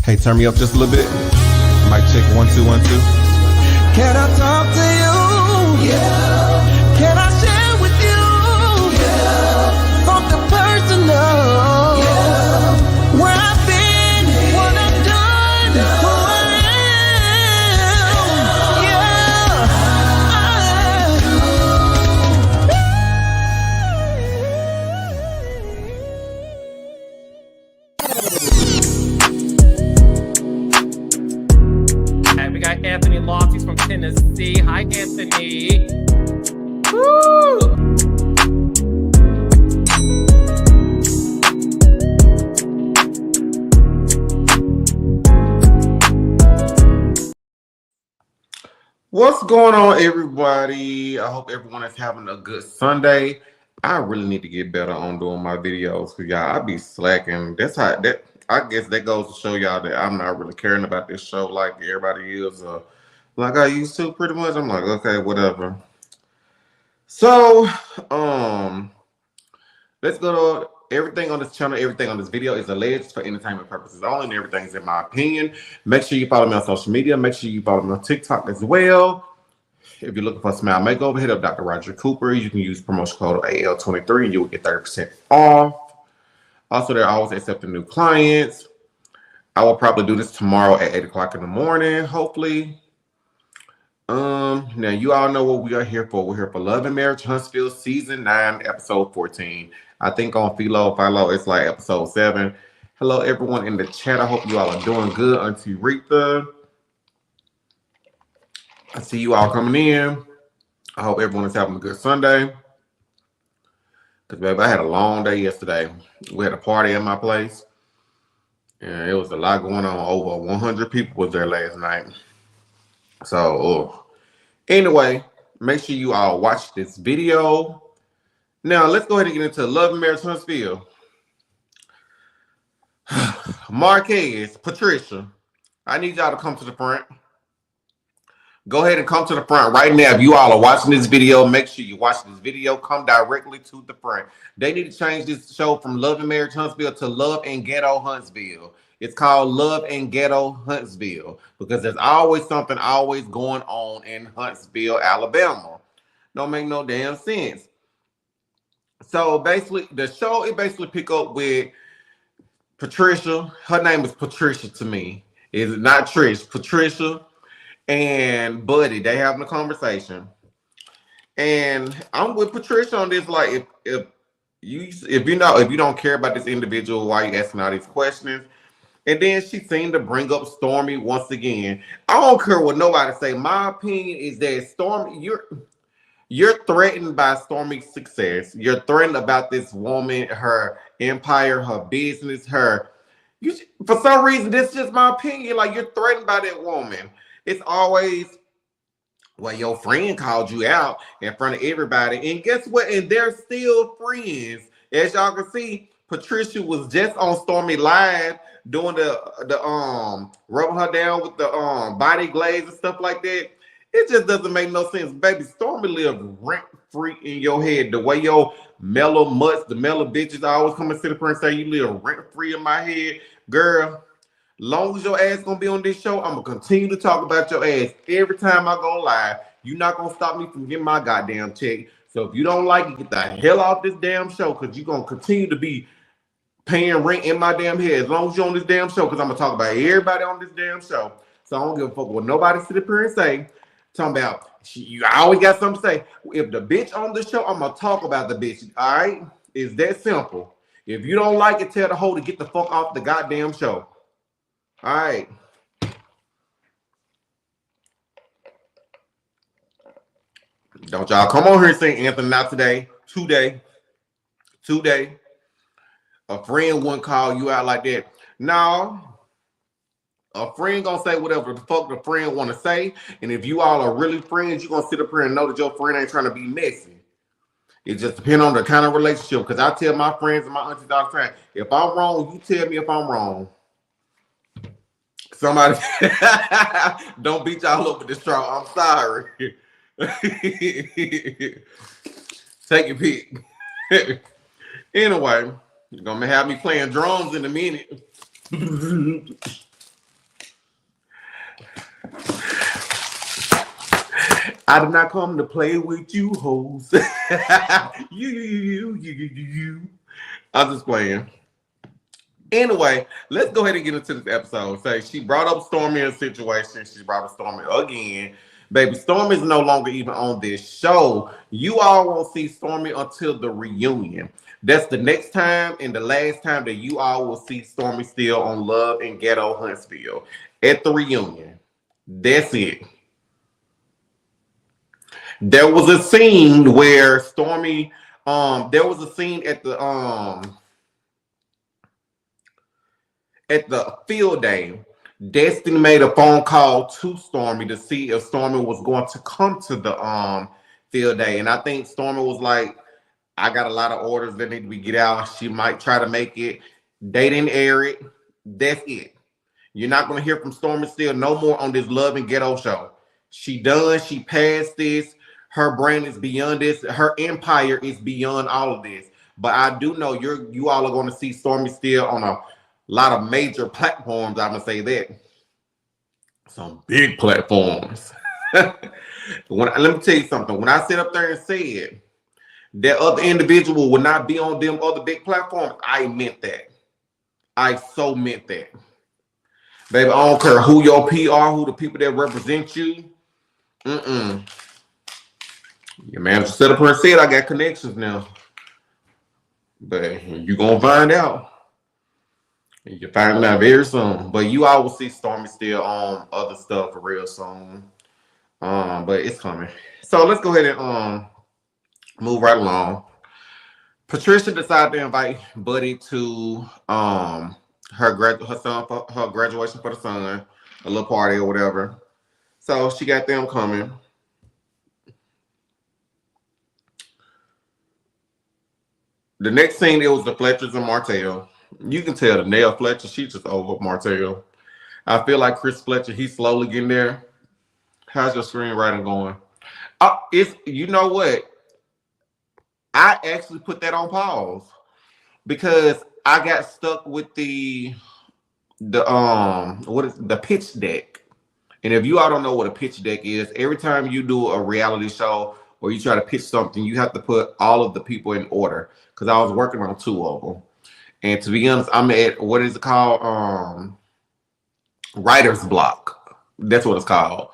Hey, turn me up just a little bit. Mic check 1 2 1 2. Can I talk to you? Yeah. Can I share with you? Yeah. Something personal. Yeah. Where I've been, what I've done, who I am. Yeah. We got Anthony Lofty's from Tennessee. Hi, Anthony. Woo! What's going on, everybody? I hope everyone is having a good Sunday. I really need to get better on doing my videos for y'all. I be slacking. I guess that goes to show y'all that I'm not really caring about this show like everybody is, like I used to. Pretty much, I'm like, okay, whatever. So, let's go to everything on this channel. Everything on this video is alleged for entertainment purposes only, and everything is in my opinion. Make sure you follow me on social media. Make sure you follow me on TikTok as well. If you're looking for a smile makeover, hit up Dr. Roger Cooper. You can use promotion code AL23 and you will get 30% off. Also, they're always accepting new clients. I will probably do this tomorrow at 8 o'clock in the morning, hopefully. Now you all know what we are here for. We're here for Love and Marriage, Huntsville, season 9, episode 14. I think on Philo, it's like episode 7. Hello, everyone in the chat. I hope you all are doing good. Auntie Rita, I see you all coming in. I hope everyone is having a good Sunday. Because, baby, I had a long day yesterday. We had a party at my place. And it was a lot going on. Over 100 people was there last night. So, anyway, make sure you all watch this video. Now, let's go ahead and get into Love and Marriage Huntsville. Marquez, Patricia, I need y'all to come to the front. Go ahead and come to the front right now. If you all are watching this video, make sure you watch this video. Come directly to the front. They need to change this show from Love and Marriage Huntsville to Love and Ghetto Huntsville. It's called Love and Ghetto Huntsville because there's always something always going on in Huntsville, Alabama. Don't make no damn sense. So basically, the show, it basically pick up with Patricia. Her name is Patricia to me. It's not Trish. Patricia and Buddy, they having a conversation. And I'm with Patricia on this. Like, if you don't care about this individual, why you asking all these questions? And then she seemed to bring up Stormy once again. I don't care what nobody say. My opinion is that Stormy, you're threatened by Stormy's success. You're threatened about this woman, her empire, her business, for some reason, this is just my opinion. Like, you're threatened by that woman. It's always, well, your friend called you out in front of everybody. And guess what? And they're still friends. As y'all can see, Patricia was just on Stormy Live doing the rubbing her down with the body glaze and stuff like that. It just doesn't make no sense. Baby, Stormy lives rent-free in your head. The way your mellow mutts, the mellow bitches always come and sit up here and say you live rent-free in my head. Girl, long as your ass gonna be on this show, I'm gonna continue to talk about your ass every time I go live. You're not gonna stop me from getting my goddamn check. So if you don't like it, get the hell off this damn show, because you're gonna continue to be paying rent in my damn head as long as you're on this damn show, because I'm gonna talk about everybody on this damn show. So I don't give a fuck what nobody sit up here and say. Talking about, you always got something to say. If the bitch on the show, I'm gonna talk about the bitch. All right? It's that simple. If you don't like it, tell the hoe to get the fuck off the goddamn show. All right. Don't y'all come on here and say, Anthony, not today. Today. A friend wouldn't call you out like that. No. A friend gonna say whatever the fuck the friend want to say. And if you all are really friends, you're gonna sit up here and know that your friend ain't trying to be messy. It just depends on the kind of relationship. Because I tell my friends and my aunties all the time, if I'm wrong, you tell me if I'm wrong. Somebody don't beat y'all up with this straw. I'm sorry. Take your pick. Anyway, you're gonna have me playing drums in a minute. I did not come to play with you hoes. You. I'm just playing. Anyway, let's go ahead and get into this episode. So she brought up Stormy in a situation. She brought up Stormy again. Baby, Stormy is no longer even on this show. You all won't see Stormy until the reunion. That's the next time and the last time that you all will see Stormy still on Love and Ghetto Huntsville at the reunion. That's it. There was a scene where Stormy, there was a scene at the field day. Destiny made a phone call to Stormy to see if Stormy was going to come to the field day. And I think Stormy was like, I got a lot of orders that need to be get out. She might try to make it. They didn't air it. That's it. You're not going to hear from Stormy still no more on this Love and Ghetto show. She done. She passed this. Her brand is beyond this. Her empire is beyond all of this. But I do know you all are going to see Stormy still on a lot of major platforms. I'm going to say that. Some big platforms. Let me tell you something. When I sit up there and said that other individual would not be on them other big platforms, I meant that. I so meant that. Baby, I don't care who your PR, who the people that represent you. Your manager set up her and said, I got connections now. But you're going to find out. You'll find out very soon. But you all will see Stormy still on other stuff for real soon. But it's coming. So let's go ahead and move right along. Patricia decided to invite Buddy to her graduation for the son, a little party or whatever. So she got them coming. The next scene, it was the Fletchers and Martel. You can tell the Nell Fletcher, she just over Martel. I feel like Chris Fletcher, he's slowly getting there. How's your screenwriting going? You know what? I actually put that on pause because I got stuck with the pitch deck. And if you all don't know what a pitch deck is, every time you do a reality show or you try to pitch something, you have to put all of the people in order. Because I was working on 2 of them. And to be honest, I'm at, what is it called? Writer's block. That's what it's called.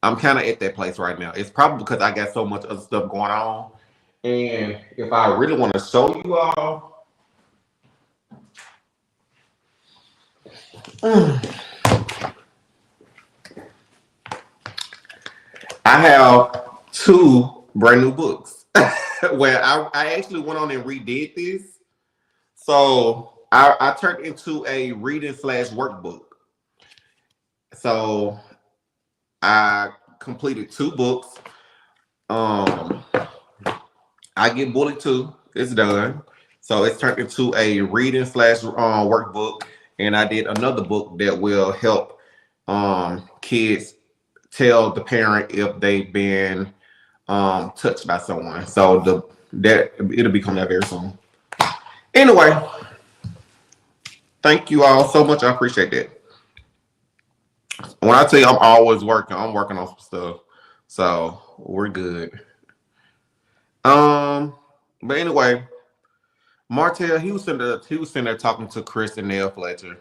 I'm kind of at that place right now. It's probably because I got so much other stuff going on. And if I really want to show you all, I have 2 brand new books where I actually went on and redid this. So I turned into a reading / workbook. So I completed 2 books. I Get Bullied 2. It's done. So it's turned into a reading / workbook. And I did another book that will help kids tell the parent if they've been touched by someone. So it'll become that very soon. Anyway, thank you all so much. I appreciate that. When I tell you I'm always working, I'm working on some stuff. So we're good. But anyway, Martel, he was sitting there talking to Chris and Nell Fletcher.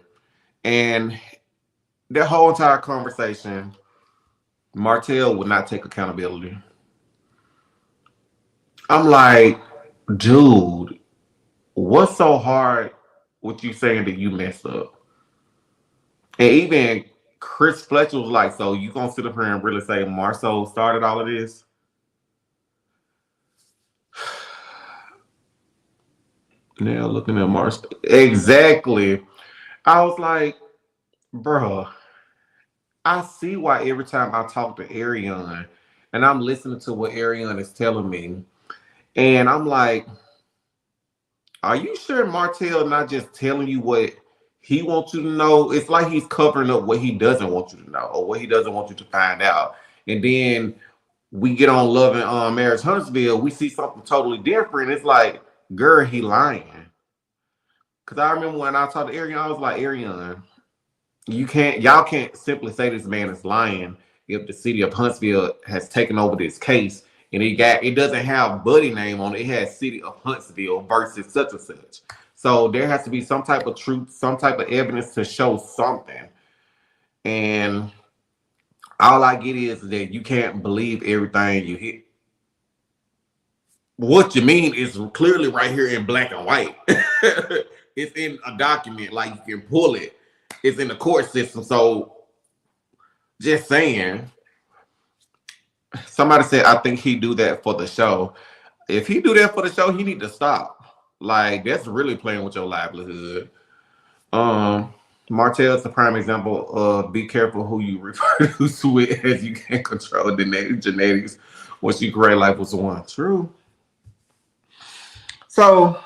And that whole entire conversation, Martel would not take accountability. I'm like, dude, what's so hard with you saying that you messed up? And even Chris Fletcher was like, so you gonna sit up here and really say Marceau started all of this? Now looking at Marceau. Exactly. I was like, bro, I see why every time I talk to Ariane and I'm listening to what Ariane is telling me, and I'm like, are you sure Martel not just telling you what he wants you to know? It's like he's covering up what he doesn't want you to know or what he doesn't want you to find out. And then we get on Love and Marriage Huntsville, we see something totally different. It's like, girl, he lying. Because I remember when I talked to Ariane, I was like, Ariane, y'all can't simply say this man is lying if the city of Huntsville has taken over this case and it doesn't have Buddy name on it. It has City of Huntsville versus such and such. So there has to be some type of truth, some type of evidence to show something. And all I get is that you can't believe everything you hear. What you mean is clearly right here in black and white. It's in a document, like you can pull it. It's in the court system. So just saying. Somebody said, I think he do that for the show. If he do that for the show, he need to stop. Like, that's really playing with your livelihood. Martel is a prime example of be careful who you refer to it, as you can't control the genetics. Once you create life with one. True. So,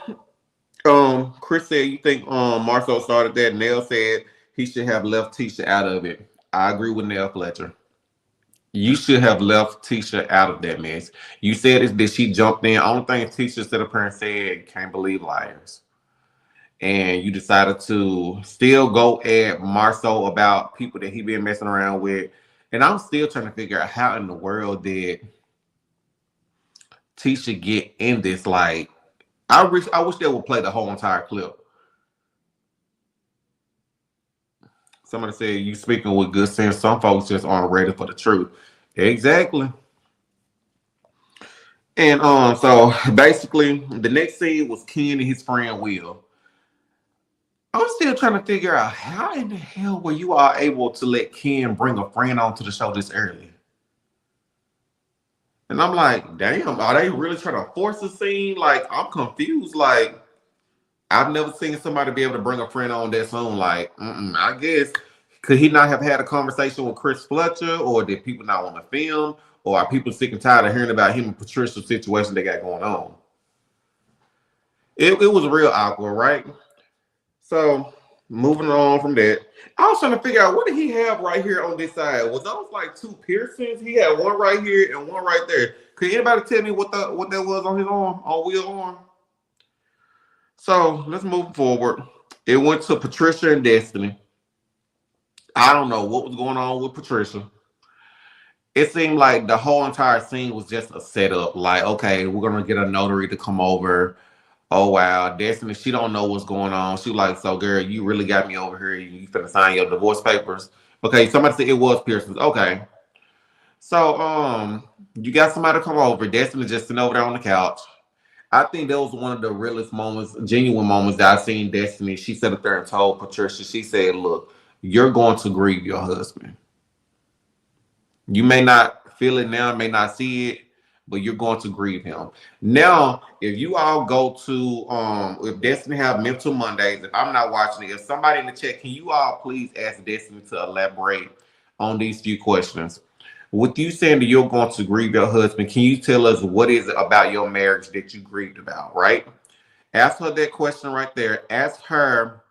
Chris said, you think Marcel started that? Nell said he should have left Tisha out of it. I agree with Nell Fletcher. You should have left Tisha out of that mess. You said that she jumped in. Only thing Tisha stood up here and said, can't believe liars. And you decided to still go at Marcel about people that he been messing around with. And I'm still trying to figure out how in the world did Tisha get in this. Like, I wish they would play the whole entire clip. Somebody said, you speaking with good sense. Some folks just aren't ready for the truth. Exactly. And so basically, the next scene was Ken and his friend Will. I'm still trying to figure out how in the hell were you all able to let Ken bring a friend onto the show this early? And I'm like, damn, are they really trying to force a scene? Like, I'm confused. Like, I've never seen somebody be able to bring a friend on that soon. Like, I guess, could he not have had a conversation with Chris Fletcher? Or did people not want to film? Or are people sick and tired of hearing about him and Patricia's situation they got going on? It was real awkward, right? So, moving on from that, I was trying to figure out, what did he have right here on this side? Was those like two piercings? He had one right here and one right there. Could anybody tell me what that was on his arm, on Will's arm? So let's move forward. It went to Patricia and Destiny. I don't know what was going on with Patricia. It seemed like the whole entire scene was just a setup. Like, okay, we're gonna get a notary to come over. Oh wow, Destiny, she don't know what's going on. She like, so girl, you really got me over here. You finna sign your divorce papers. Okay, somebody said it was piercings. Okay. So you got somebody to come over. Destiny just sitting over there on the couch. I think that was one of the realest moments, genuine moments that I've seen Destiny. She sat up there and told Patricia, she said, look, you're going to grieve your husband. You may not feel it now, may not see it, but you're going to grieve him. Now, if you all go to, if Destiny have Mental Mondays, if I'm not watching it, if somebody in the chat, can you all please ask Destiny to elaborate on these few questions? With you saying that you're going to grieve your husband, can you tell us what is it about your marriage that you grieved about, right? Ask her that question right there. Ask her,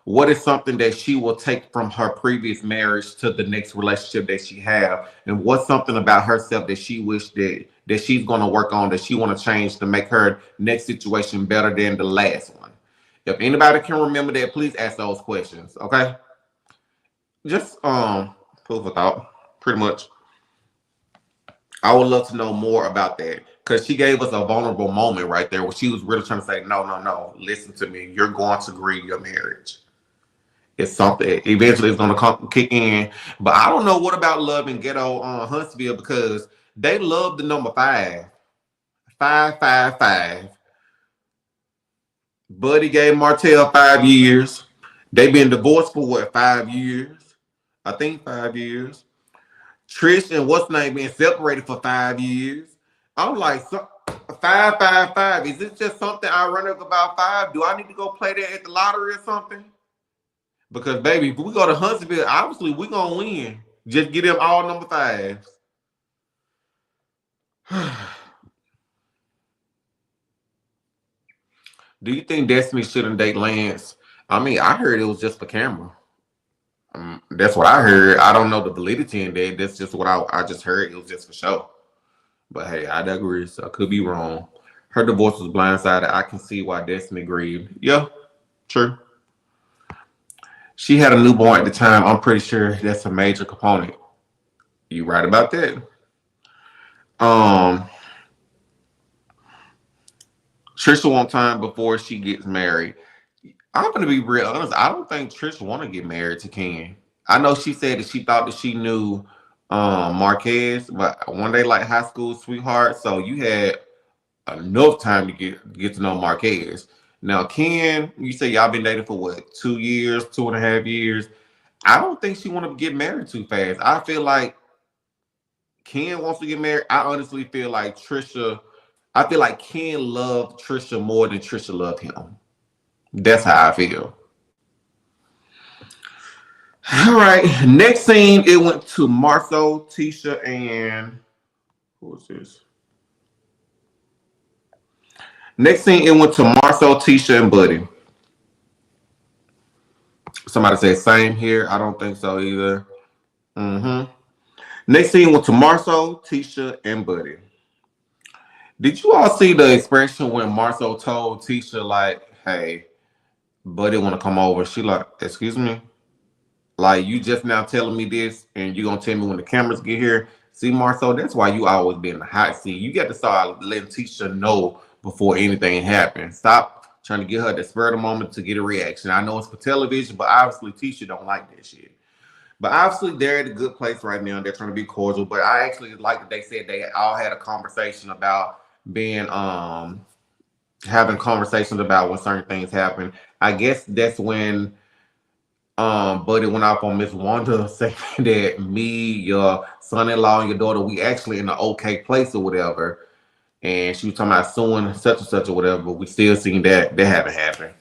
what is something that she will take from her previous marriage to the next relationship that she have, and what's something about herself that she wished that she's going to work on, that she want to change to make her next situation better than the last one. If anybody can remember that, please ask those questions, okay? Just food for thought, pretty much. I would love to know more about that, because she gave us a vulnerable moment right there where she was really trying to say, no, listen to me. You're going to grieve your marriage. It's something eventually it's going to kick in. But I don't know what about Love and Ghetto on Huntsville, because they love the number 5. 555. Buddy gave Martel 5 years. They've been divorced for what, 5 years? I think 5 years. Trish and what's name been separated for 5 years. I'm like, 555. Is it just something ironic about 5? Do I need to go play that at the lottery or something? Because baby, if we go to Huntsville, obviously we're gonna win. Just get them all number 5s. Do you think Destiny shouldn't date Lance? I mean, I heard it was just for camera. That's what I heard. I don't know the validity in that. That's just what I just heard. It was just for show. But hey, I digress. I could be wrong. Her divorce was blindsided. I can see why Destiny grieved. Yeah, true. She had a newborn at the time. I'm pretty sure that's a major component. You right about that. Um, Trisha want time before she gets married. I'm gonna be real honest. I don't think Trisha want to get married to Ken. I know she said that she thought that she knew Marquez, but when they like high school sweethearts, so you had enough time to get to know Marquez. Now Ken, you say y'all been dating for what, 2 years, 2.5 years. I don't think she want to get married too fast. I feel like Ken wants to get married. I honestly feel like Trisha. I feel like Ken loved Trisha more than Trisha loved him. That's how I feel. All right. Next scene, it went to Marcel, Tisha, and who was this? Next scene, it went to Marcel, Tisha, and Buddy. Somebody said same here. I don't think so either. Mm-hmm. Next scene went to Marcel, Tisha, and Buddy. Did you all see the expression when Marcel told Tisha, like, hey, Buddy want to come over? She like, excuse me? Like, you just now telling me this, and you gonna tell me when the cameras get here? See, Marcel, that's why you always be in the hot seat. You got to start letting Tisha know before anything happens. Stop trying to get her the spur of the moment to get a reaction. I know it's for television, but obviously Tisha don't like that shit. But obviously they're at a good place right now. They're trying to be cordial. But I actually like that they said they all had a conversation about being having conversations about when certain things happen. I guess that's when Buddy went off on Miss Wanda saying that me, your son-in-law, and your daughter, we actually in an okay place or whatever. And she was talking about suing such and such or whatever, but we still seeing that haven't happened.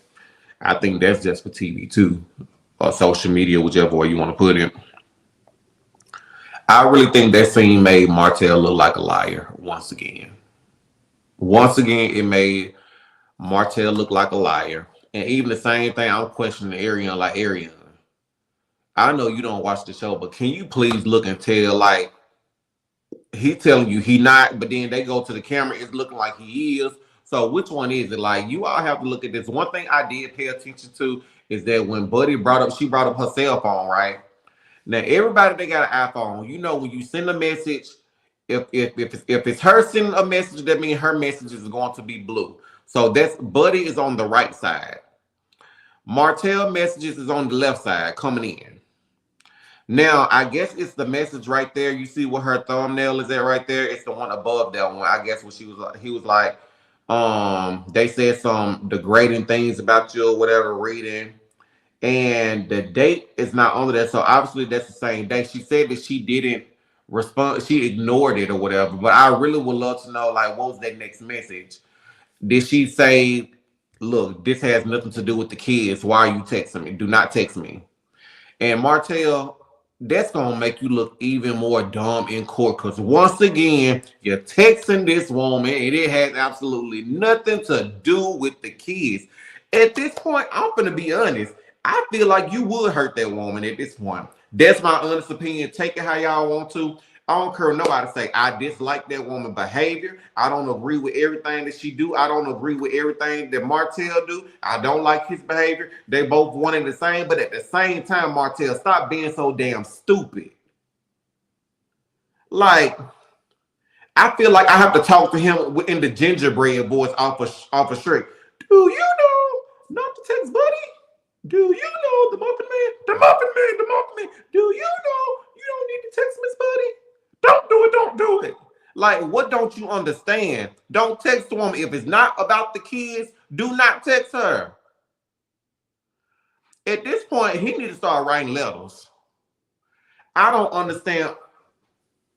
I think that's just for TV too, or social media, whichever way you want to put it. I really think that scene made Martel look like a liar once again. Once again, it made Martel look like a liar. And even the same thing, I'm questioning Ariane, like, Ariane, I know you don't watch the show, but can you please look and tell, like, he telling you he not, but then they go to the camera, it's looking like he is. So which one is it? Like, you all have to look at this. One thing I did pay attention to is that when Buddy she brought up her cell phone, right? Now everybody they got an iPhone, you know, when you send a message, if it's her sending a message, that means her message is going to be blue. So that's Buddy is on the right side. Martel messages is on the left side coming in. Now, I guess it's the message right there. You see what her thumbnail is at right there? It's the one above that one. I guess what he was like, they said some degrading things about you or whatever, reading. And the date is not on there. So obviously that's the same day. She said that she didn't respond, she ignored it or whatever. But I really would love to know, like, what was that next message? Did she say, look, this has nothing to do with the kids. Why are you texting me? Do not text me. And Martel, that's gonna make you look even more dumb in court, because once again, you're texting this woman and it has absolutely nothing to do with the kids. At this point, I'm gonna be honest. I feel like you would hurt that woman at this point. That's my honest opinion. Take it how y'all want to. I don't care nobody say I dislike that woman's behavior. I don't agree with everything that she do. I don't agree with everything that Martel do. I don't like his behavior. They both one and the same, but at the same time, Martel, stop being so damn stupid. Like, I feel like I have to talk to him in the gingerbread voice off of Shrek. Do you know not to text Buddy? Do you know the Muffin Man? The Muffin Man, the Muffin Man. Do you know you don't need to text Miss Buddy? Don't do it, don't do it. Like, what don't you understand? Don't text the woman. If it's not about the kids, do not text her. At this point, he needs to start writing letters. I don't understand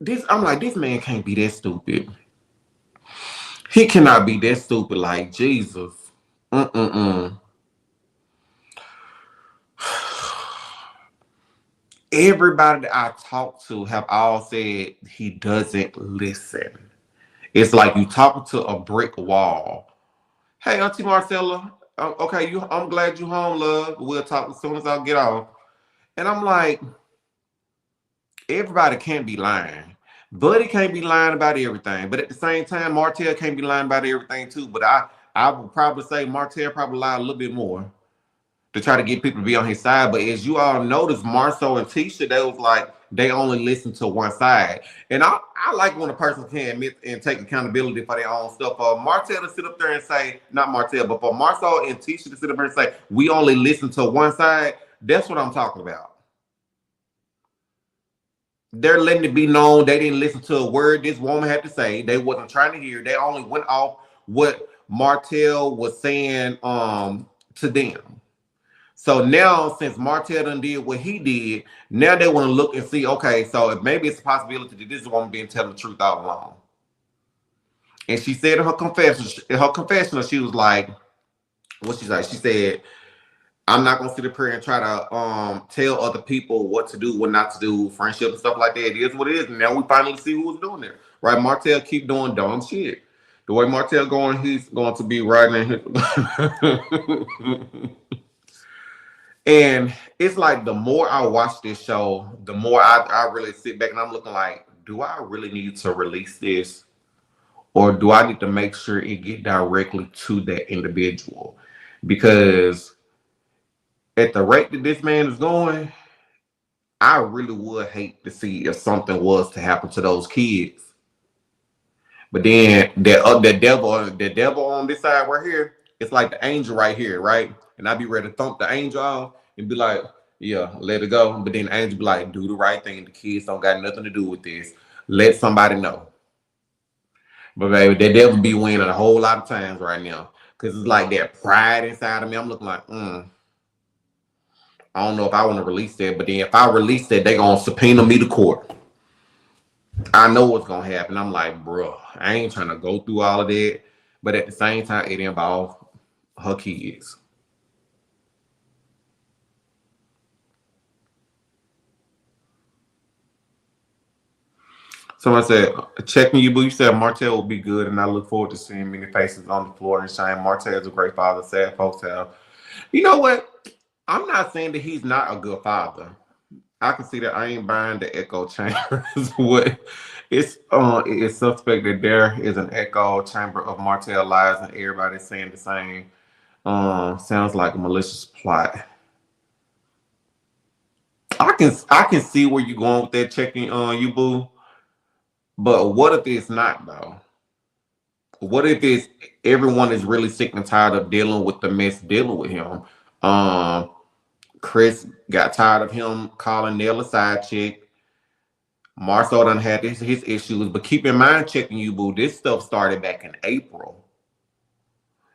this. I'm like, this man can't be that stupid. He cannot be that stupid, like, Jesus. Everybody that I talk to have all said he doesn't listen. It's like you talking to a brick wall. Hey, Auntie Marcella. Okay, I'm glad you home, love. We'll talk as soon as I get off. And I'm like, everybody can't be lying. Buddy can't be lying about everything. But at the same time, Martel can't be lying about everything too. But I would probably say Martel probably lied a little bit more. to try to get people to be on his side. But as you all notice, Marcel and Tisha, they was like, they only listen to one side. And I like when a person can admit and take accountability for their own stuff. For Martel to sit up there and say, not Martel, but for Marcel and Tisha to sit up there and say, we only listen to one side, that's what I'm talking about. They're letting it be known they didn't listen to a word this woman had to say. They wasn't trying to hear. They only went off what Martel was saying to them. So now, since Martel done did what he did, now they want to look and see, okay, so if maybe it's a possibility that this woman been telling the truth all along. And she said in her confession, she was like, what she said? She said, I'm not gonna sit up here and try to tell other people what to do, what not to do, friendship and stuff like that. It is what it is. And now we finally see who's doing it. Right? Martel keep doing dumb shit. The way Martel going, he's going to be riding in his And it's like the more I watch this show, the more I really sit back and I'm looking like, do I really need to release this? Or do I need to make sure it get directly to that individual? Because at the rate that this man is going, I really would hate to see if something was to happen to those kids. But then the devil on this side right here, it's like the angel right here, right? And I'd be ready to thump the angel off and be like, yeah, let it go. But then the angel be like, do the right thing. The kids don't got nothing to do with this. Let somebody know. But baby, the devil be winning a whole lot of times right now. Because it's like that pride inside of me. I'm looking like, I don't know if I want to release that, but then if I release that, they're going to subpoena me to court. I know what's going to happen. I'm like, bro, I ain't trying to go through all of that. But at the same time, it involves her kids. Someone said, checking you, boo. You said Martel will be good, and I look forward to seeing many faces on the floor and shine. Martel is a great father. Sad folks have. You know what? I'm not saying that he's not a good father. I can see that. I ain't buying the echo chambers. What it's suspect that there is an echo chamber of Martel lies and everybody's saying the same. Sounds like a malicious plot. I can see where you're going with that checking on you, boo. But what if it's not though? What if it's everyone is really sick and tired of dealing with the mess dealing with him? Chris got tired of him calling Nell a side chick. Marcel done had his issues, but keep in mind, checking you, boo, this stuff started back in April.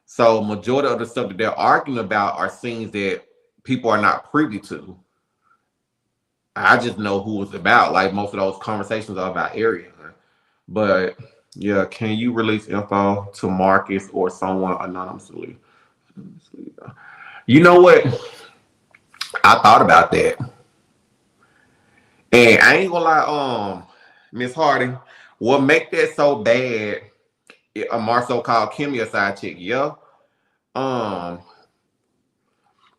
So majority of the stuff that they're arguing about are things that people are not privy to. I just know who it's about. Like most of those conversations are about Ariana. But yeah, can you release info to Marcus or someone anonymously? You know what? I thought about that. And I ain't gonna lie, Miss Harding, what make that so bad, Marcel called Kimmy a side chick, yeah.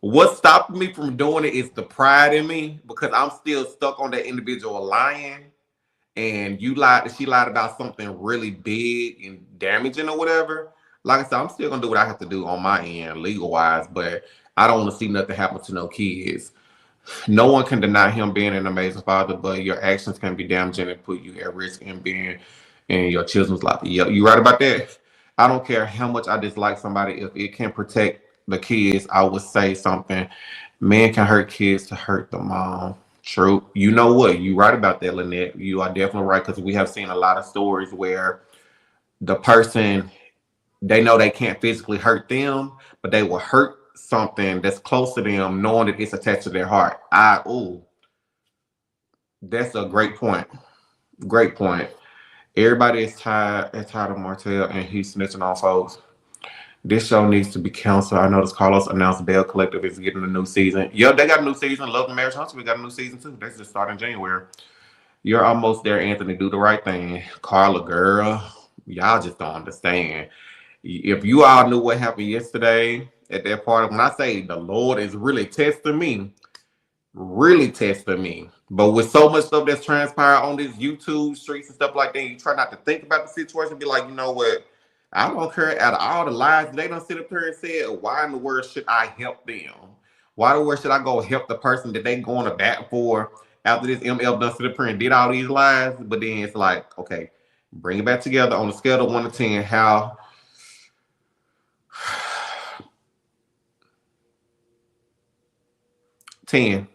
What stopped me from doing it is the pride in me, because I'm still stuck on that individual lying. And she lied about something really big and damaging or whatever. Like I said, I'm still gonna do what I have to do on my end, legal wise, but I don't want to see nothing happen to no kids. No one can deny him being an amazing father, but your actions can be damaging and put you at risk in being in your children's life. Yeah, you right about that. I don't care how much I dislike somebody. If it can protect the kids, I would say something. Man can hurt kids to hurt the mom. True. You know what? You right about that, Lynette. You are definitely right, because we have seen a lot of stories where the person, they know they can't physically hurt them, but they will hurt something that's close to them, knowing that it's attached to their heart. That's a great point. Great point. Everybody is tired of Martel, and he's snitching on folks. This show needs to be canceled. I noticed Carlos announced Bell Collective is getting a new season. Yep, they got a new season. Love and Marriage Huntsville got a new season too. That's just starting January. You're almost there, Anthony. Do the right thing. Carla, girl, y'all just don't understand. If you all knew what happened yesterday at that party, when I say the Lord is really testing me, but with so much stuff that's transpired on this YouTube streets and stuff like that, you try not to think about the situation, be like, you know what? I don't care. Out of all the lies they don't sit up here and said, why in the world should I help them? Why the word should I go help the person that they going to bat for after this MF done to the print did all these lies? But then it's like, okay, bring it back together on a scale of 1 to 10. How 10.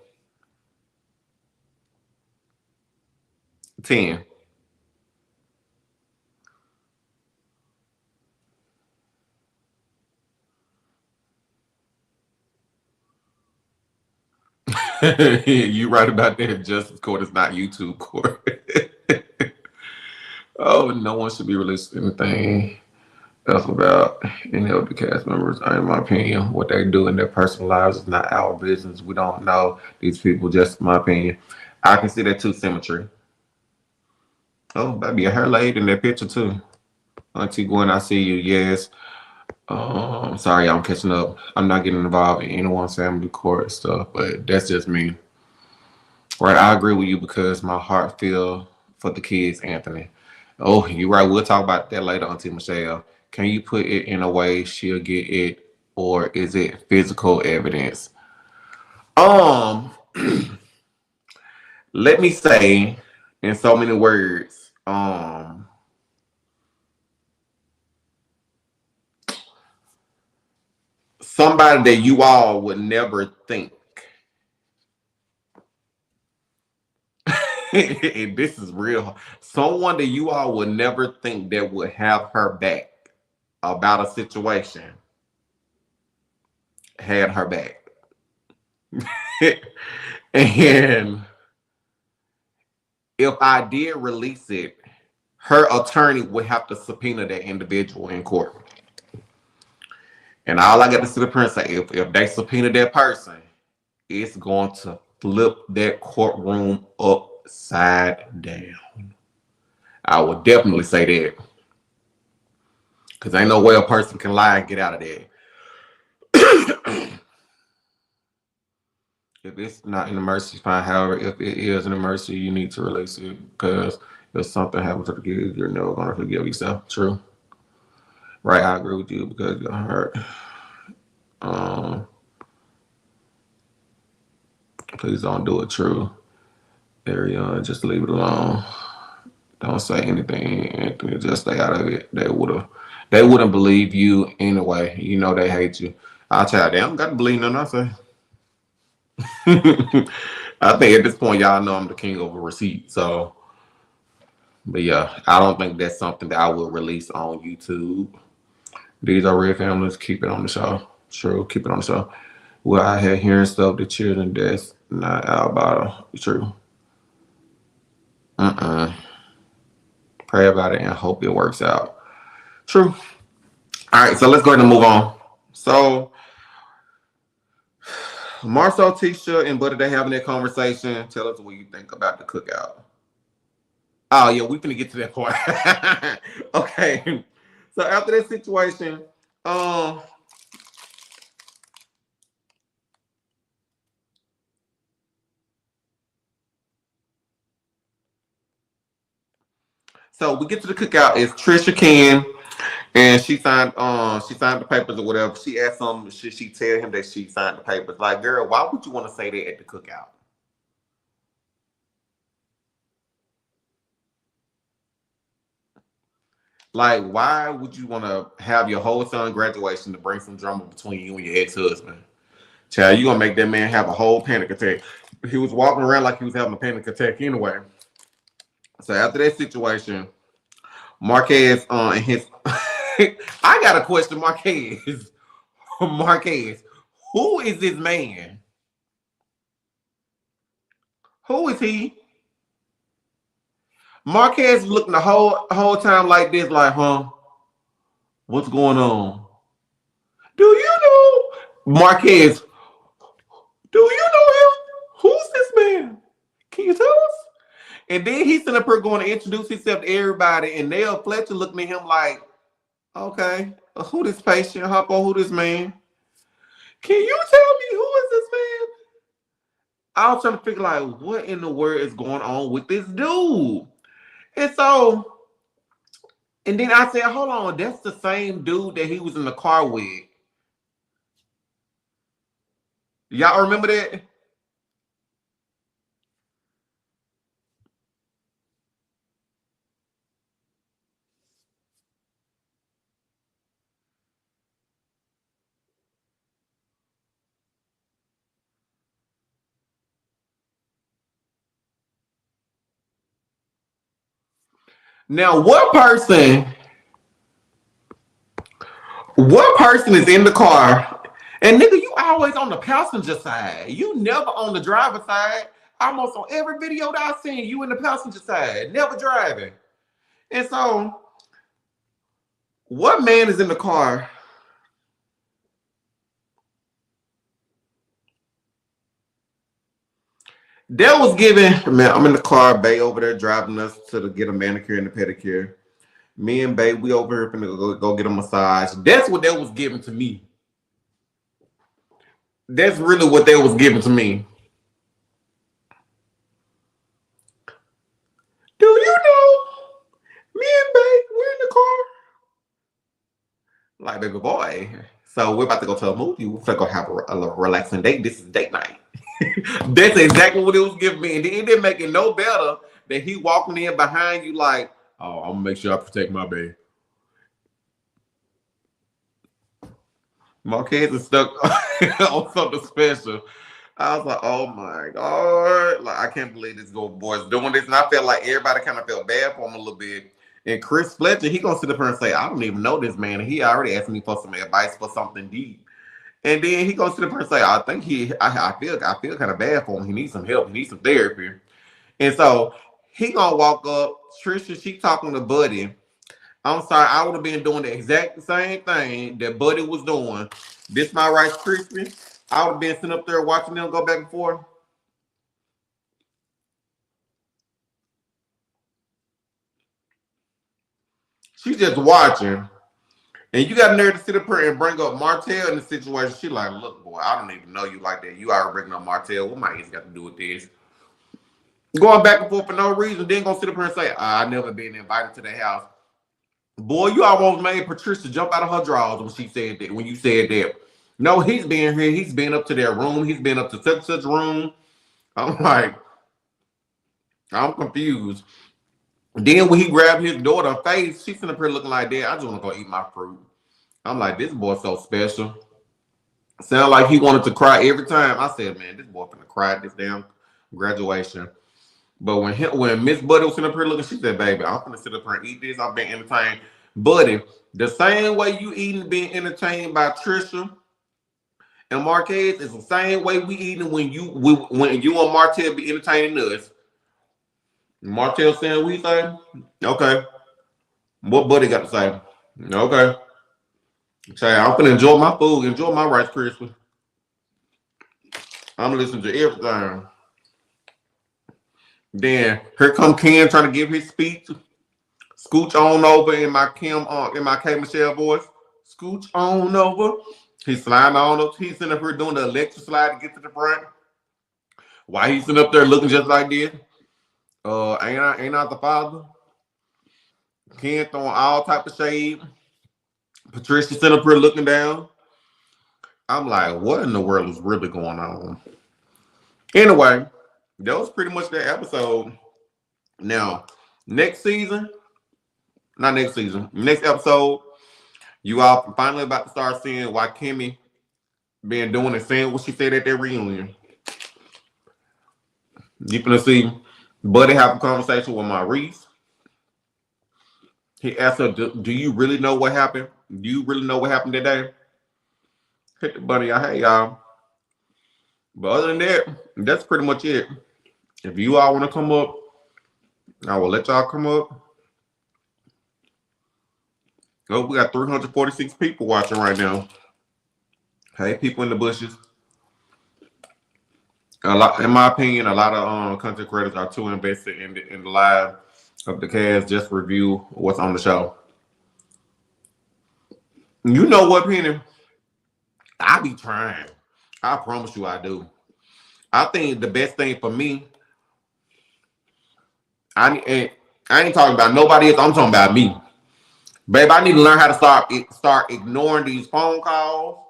10. You right about that. Justice court is not YouTube court. Oh, no one should be releasing anything else about any of the cast members. In my opinion, what they do in their personal lives is not our business. We don't know these people, just my opinion. I can see that too, symmetry. Oh, baby, her laid in that picture too. Auntie Gwen, I see you. Yes. Sorry, I'm catching up. I'm not getting involved in anyone's family court stuff, but that's just me. Right, I agree with you because my heart feel for the kids, Anthony. Oh, you're right. We'll talk about that later, Auntie Michelle. Can you put it in a way she'll get it, or is it physical evidence? Um, Let me say in so many words, somebody that you all would never think. And this is real. Someone that you all would never think that would have her back about a situation had her back. And if I did release it, her attorney would have to subpoena that individual in court. And all I got to sit up here and say, if they subpoena that person, it's going to flip that courtroom upside down. I would definitely say that. Because ain't no way a person can lie and get out of there. If it's not an emergency, fine. However, if it is an emergency, you need to release it. Because if something happens to the kids, you're never going to forgive yourself. True. Right, I agree with you because you're hurt. Please don't do it. True. Ariana, just leave it alone. Don't say anything, Anthony. Just stay out of it. They wouldn't believe you anyway. You know they hate you. I'll tell you, they don't got to believe nothing I say. I think at this point, y'all know I'm the king of a receipt. So, but yeah, I don't think that's something that I will release on YouTube. These are real families. Keep it on the show. True. Keep it on the show. Well, I had hearing stuff, the children, that's not our bottle. True. Pray about it and hope it works out. True. All right, so let's go ahead and move on. So, Marcel, Tisha, and Buddy, they having that conversation. Tell us what you think about the cookout. Oh, yeah, we finna get to that part. Okay. So after that situation, so we get to the cookout. It's Trisha Ken, and she signed the papers or whatever. She asked him, should she tell him that she signed the papers? Like, girl, why would you want to say that at the cookout? Like, why would you want to have your whole son graduation to bring some drama between you and your ex-husband? Child, you gonna make that man have a whole panic attack. He was walking around like he was having a panic attack anyway. So after that situation, Marquez and his I got a question, Marquez. Marquez, who is this man? Who is he? Marquez looking the whole time like this, like, huh? What's going on? Do you know Marquez? Do you know him? Who's this man? Can you tell us? And then he's sitting up here going to introduce himself to everybody, and Nell Fletcher looking at him like, okay, who this patient? Hoppo, who this man? Can you tell me who is this man? I was trying to figure like, what in the world is going on with this dude? And so, and then I said, hold on, that's the same dude that he was in the car with. Y'all remember that? Now, what person is in the car? And nigga, you always on the passenger side. You never on the driver's side. Almost on every video that I've seen, you in the passenger side, never driving. And so, what man is in the car? That was given, man, I'm in the car, Bay over there driving us to get a manicure and a pedicure. Me and Bay, we over here finna go get a massage. That's what that was given to me. That's really what that was given to me. Do you know? Me and Bay, we're in the car. Like, baby boy. So we're about to go to a movie. We're gonna go have a relaxing date. This is date night. That's exactly what it was giving me. And it didn't make it no better that he walking in behind you like, oh, I'm gonna make sure I protect my baby. Marquez is stuck on something special. I was like, oh my God. Like, I can't believe this boy's doing this. And I felt like everybody kind of felt bad for him a little bit. And Chris Fletcher, he gonna sit up here and say, I don't even know this man. And he already asked me for some advice for something deep. And then he goes to the person and say, I think I feel kind of bad for him. He needs some help. He needs some therapy. And so he gonna walk up. Trisha, she talking to Buddy. I'm sorry, I would have been doing the exact same thing that Buddy was doing. This my Rice Krispie. I would have been sitting up there watching them go back and forth. She's just watching. And you got a nerve to sit up here and bring up Martel in the situation. She like, look, boy, I don't even know you like that. You already bringing up Martel. What my ass got to do with this? Going back and forth for no reason. Then gonna sit up here and say, I never been invited to the house. Boy, you almost made Patricia jump out of her drawers when she said that. When you said that, no, he's been here. He's been up to their room. He's been up to such room. I'm like, I'm confused. Then when he grabbed his daughter's face, she's sitting up here looking like that. I just want to go eat my fruit. I'm like, this boy's so special. Sound like he wanted to cry every time. I said, man, this boy finna cry at this damn graduation. But when Miss Buddy was sitting up here looking, she said, baby, I'm finna sit up here and eat this. I've been entertained. Buddy, the same way you eating being entertained by Trisha and Marquez is the same way we eating when you and Martel be entertaining us. Martel saying we say, okay. What Buddy got to say? Okay. Say, I'm gonna enjoy my food, enjoy my Rice Krispies. I'm listening to everything. Then here come Ken trying to give his speech. Scooch on over in my K Michelle voice. Scooch on over. He's sliding on up. He's sitting up here doing the electric slide to get to the front. Why he's sitting up there looking just like this? Ain't I the father? Ken throwing all type of shade. Patricia sitting up here looking down. I'm like, what in the world is really going on? Anyway, that was pretty much that episode. Now, next episode, you all finally about to start seeing why Kimmy been doing and saying what she said at that reunion. You gonna see Buddy have a conversation with Maurice. He asked her, do you really know what happened? Do you really know what happened today? Hit the buddy, hey y'all. But other than that, that's pretty much it. If you all want to come up, I will let y'all come up. Oh, we got 346 people watching right now. Hey, people in the bushes. A lot, in my opinion, a lot of content creators are too invested in the live of the cast. Just review what's on the show. You know what, Penny? I be trying. I promise you I do. I think the best thing for me, I ain't talking about nobody else. I'm talking about me. Babe, I need to learn how to start ignoring these phone calls,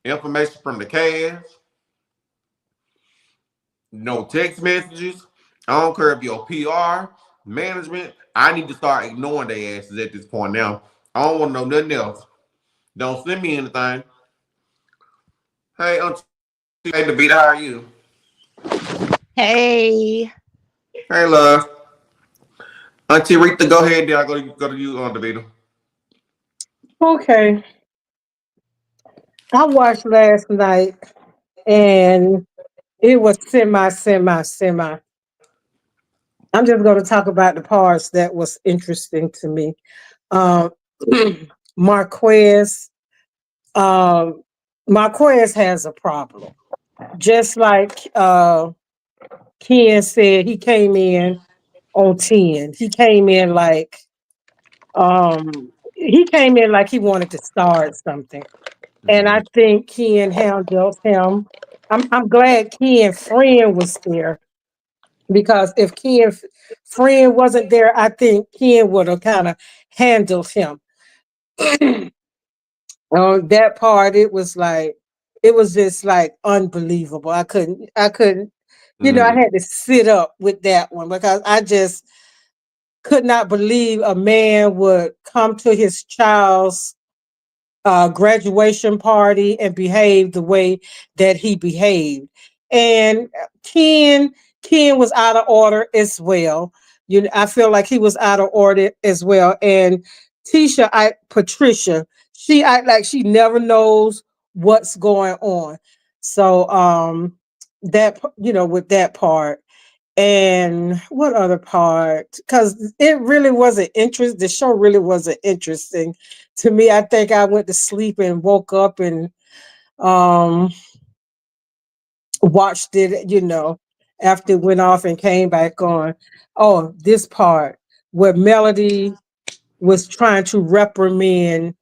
information from the cast. No text messages. I don't care if your PR, management. I need to start ignoring their asses at this point now. I don't want to know nothing else. Don't send me anything. Hey, Auntie, hey, Davita, how are you? Hey, Hey, love. Auntie Rita, go ahead. Then I go to you on Davita. Okay, I watched last night and it was semi. I'm just going to talk about the parts that was interesting to me. Um, Marquez, um, Marquez has a problem. Just like Ken said, he came in on 10. He came in like he wanted to start something. And I Mhm. think Ken handled him. I'm glad Ken friend was there because if friend wasn't there, I think Ken would have kind of handled him. On that part, it was just like unbelievable. I couldn't, I Mhm. had to sit up with that one because I just could not believe a man would come to his child's graduation party and behave the way that he behaved. And Ken was out of order as well. I feel like he was out of order as well. And Patricia, she act like she never knows what's going on. So with that part. And what other part? Because it really wasn't interest. The show really wasn't interesting to me. I think I went to sleep and woke up and um watched it. After it went off and came back on. Oh, this part where Melody was trying to reprimand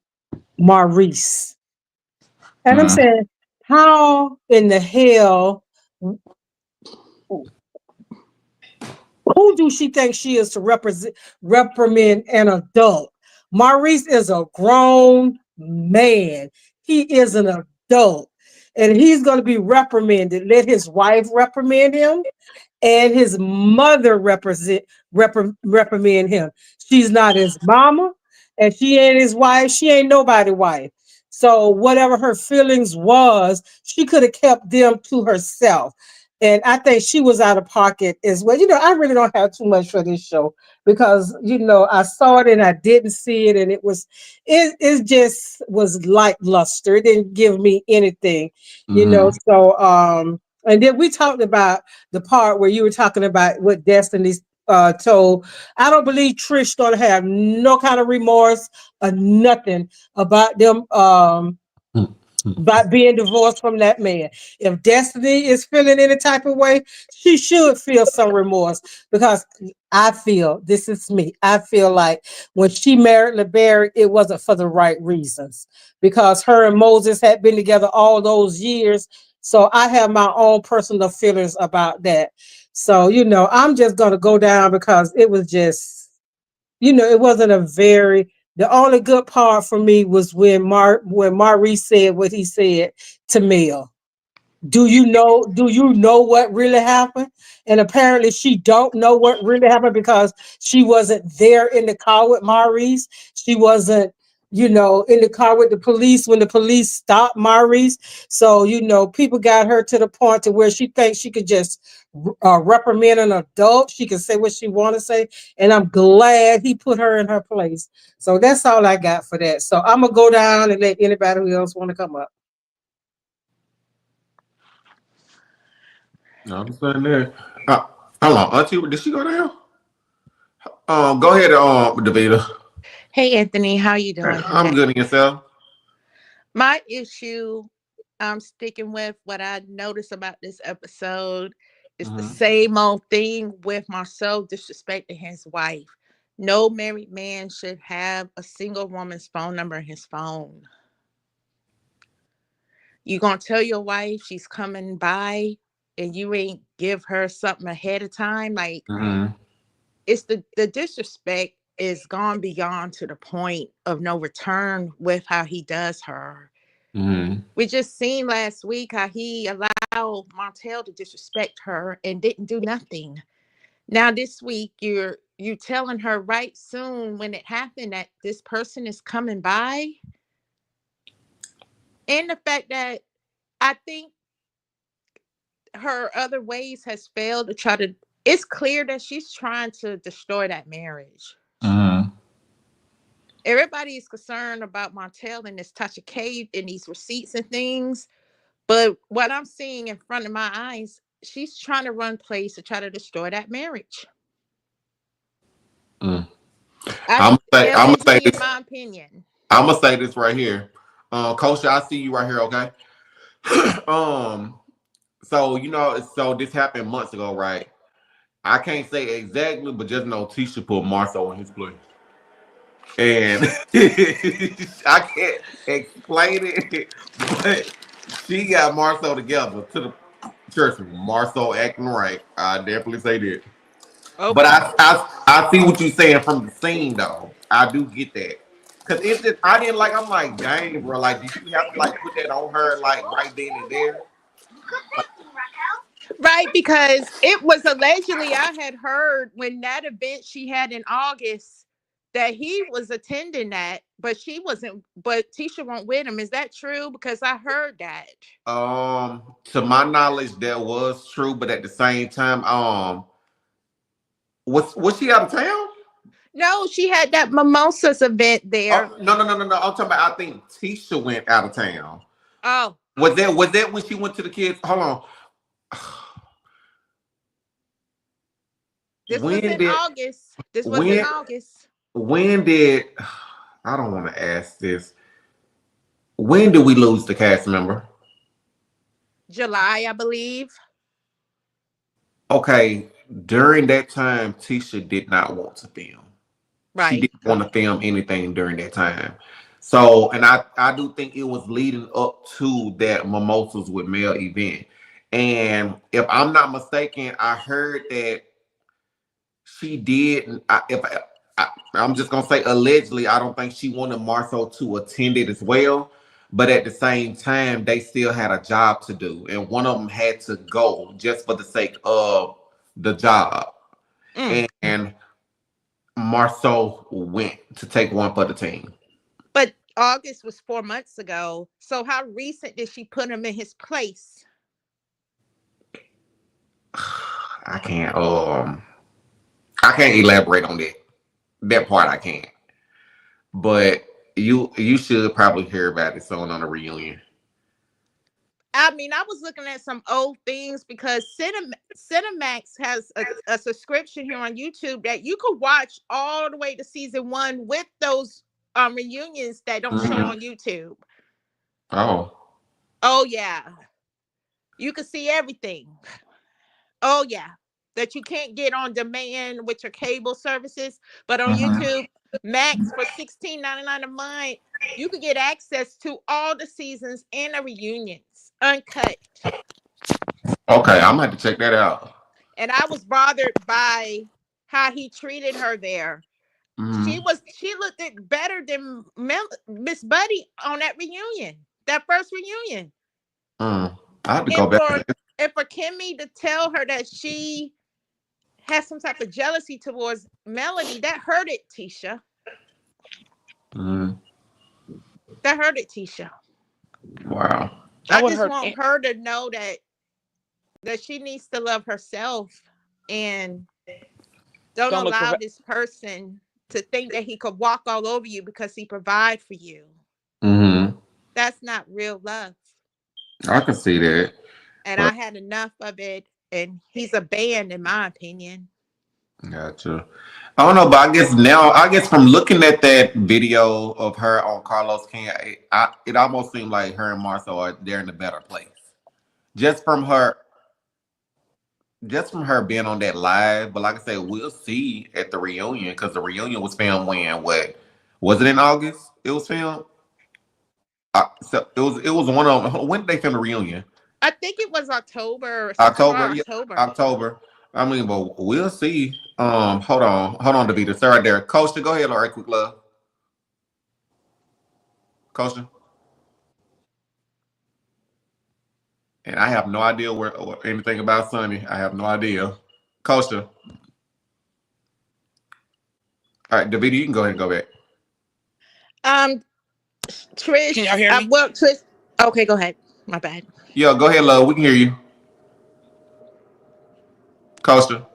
Maurice, and I'm Mhm. saying, how in the hell? Who do she think she is to reprimand an adult? Maurice is a grown man. He is an adult. And he's going to be reprimanded. Let his wife reprimand him and his mother reprimand him. She's not his mama, and she ain't his wife. She ain't nobody wife. So whatever her feelings was, she could have kept them to herself. And I think she was out of pocket as well. I really don't have too much for this show because I saw it and I didn't see it, and it just was lackluster. It didn't give me anything, Mhm. So and then we talked about the part where you were talking about what Destiny's told. I don't believe Trish gonna have no kind of remorse or nothing about them by being divorced from that man. If Destiny is feeling any type of way, she should feel some remorse because I feel this is me. I feel like when she married LeBerry, it wasn't for the right reasons because her and Moses had been together all those years. So I have my own personal feelings about that. So, I'm just going to go down because it was just it wasn't a very the only good part for me was when Maurice said what he said to Mel. Do you know what really happened? And apparently she don't know what really happened because she wasn't there in the car with Maurice. She wasn't, in the car with the police when the police stopped Maurice. So, people got her to the point to where she thinks she could just reprimand an adult. She can say what she want to say. And I'm glad he put her in her place. So that's all I got for that. So I'm gonna go down and let anybody who else want to come up. I'm saying there. Uh, Hold on, Auntie, did she go down? Go ahead, Davita. hey, Anthony, how you Hey, doing I'm today? good in yourself. My issue, I'm sticking with what I noticed about this episode. It's the Mhm. same old thing with Marcel disrespecting his wife. No married man should have a single woman's phone number in his phone. You gonna tell your wife she's coming by and you ain't give her something ahead of time? Like Mhm. it's the disrespect is gone beyond to the point of no return with how he does her. We just seen last week how he allowed Martel to disrespect her and didn't do nothing. Now this week you telling her right soon when it happened that this person is coming by. And the fact that I think her other ways has failed to try to, it's clear that she's trying to destroy that marriage. Everybody is concerned about Martel and this Tasha Cave and these receipts and things. But what I'm seeing in front of my eyes, she's trying to run plays to try to destroy that marriage. I'm gonna say this. My opinion. I'm gonna say this right here, Coach. I see you right here. Okay. So so this happened months ago, right? I can't say exactly, but just know Tisha put Marcel in his place, and I can't explain it, but she got Marcel together to the church. Marcel acting right. I definitely say that. Okay. But I see what you're saying from the scene though. I do get that. Cause it's just I didn't like. I'm like, dang, bro. Like, did you have to like put that on her like right then and there? Right, because it was allegedly I had heard when that event she had in August that he was attending that, but she wasn't. But Tisha went with him. Is that true? Because I heard that. To my knowledge, that was true, but at the same time, was she out of town? No, she had that mimosas event there. Oh, no. I'm talking about. I think Tisha went out of town. Oh, was that when she went to the kids? Hold on. This was in August. When did I don't want to ask this? When did we lose the cast member? July, I believe. Okay, during that time, Tisha did not want to film. Right. She didn't want to film anything during that time. So, and I do think it was leading up to that Mimosas with Mel event. And if I'm not mistaken, I heard that she did. I'm just gonna say allegedly. I don't think she wanted Marcel to attend it as well. But at the same time, they still had a job to do, and one of them had to go just for the sake of the job. And Marcel went to take one for the team. But August was 4 months ago. So how recent did she put him in his place? I can't elaborate on that. That part I can't. But you should probably hear about it soon on the reunion. I mean, I was looking at some old things because Cinemax has a subscription here on YouTube that you could watch all the way to season 1 with those reunions that don't show on YouTube. Oh yeah. You can see everything. Oh yeah. That you can't get on demand with your cable services, but on YouTube Max for $16.99 a month, you could get access to all the seasons and the reunions uncut. Okay, I'm gonna have to check that out. And I was bothered by how he treated her there. She looked better than Miss Buddy on that reunion, that first reunion. I have to go back. And for Kimmy to tell her that she has some type of jealousy towards Melody, that hurted Tisha. That hurted Tisha. Wow. I just want her to know that she needs to love herself and don't allow this person to think that he could walk all over you because he provide for you. That's not real love. I can see that. And I had enough of it. And he's a band, in my opinion. Gotcha. I don't know, but I guess from looking at that video of her on Carlos King, it almost seemed like her and Marcel are there in a better place. Just from her being on that live. But like I said, we'll see at the reunion because the reunion was filmed when? What was it in August? It was filmed. So it was one of them. When did they film the reunion? I think it was October. October. I mean, but we'll see. Hold on, Davita. Sir, right there. Coach, go ahead, all right, quick love. Coach. And I have no idea or anything about Sunny. I have no idea. Costa. All right, Davida, you can go ahead and go back. Trish. Can y'all hear me? Well, Trish. Okay, go ahead. My bad. Yo, go ahead, love. We can hear you. Costa.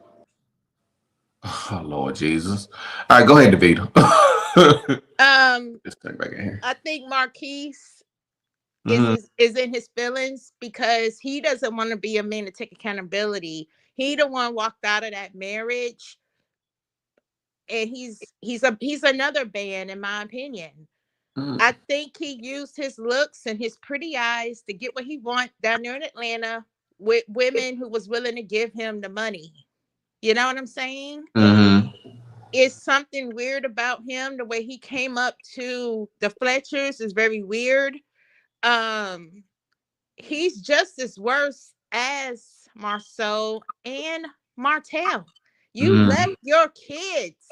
Oh, Lord Jesus. All right, go ahead, Davida. Just back in here. I think Marquez is in his feelings because he doesn't want to be a man to take accountability. He the one walked out of that marriage, and he's another man, in my opinion. I think he used his looks and his pretty eyes to get what he want down there in Atlanta with women who was willing to give him the money. You know what I'm saying? It's something weird about him. The way he came up to the Fletchers is very weird. He's just as worse as Marceau and Martel. You left your kids.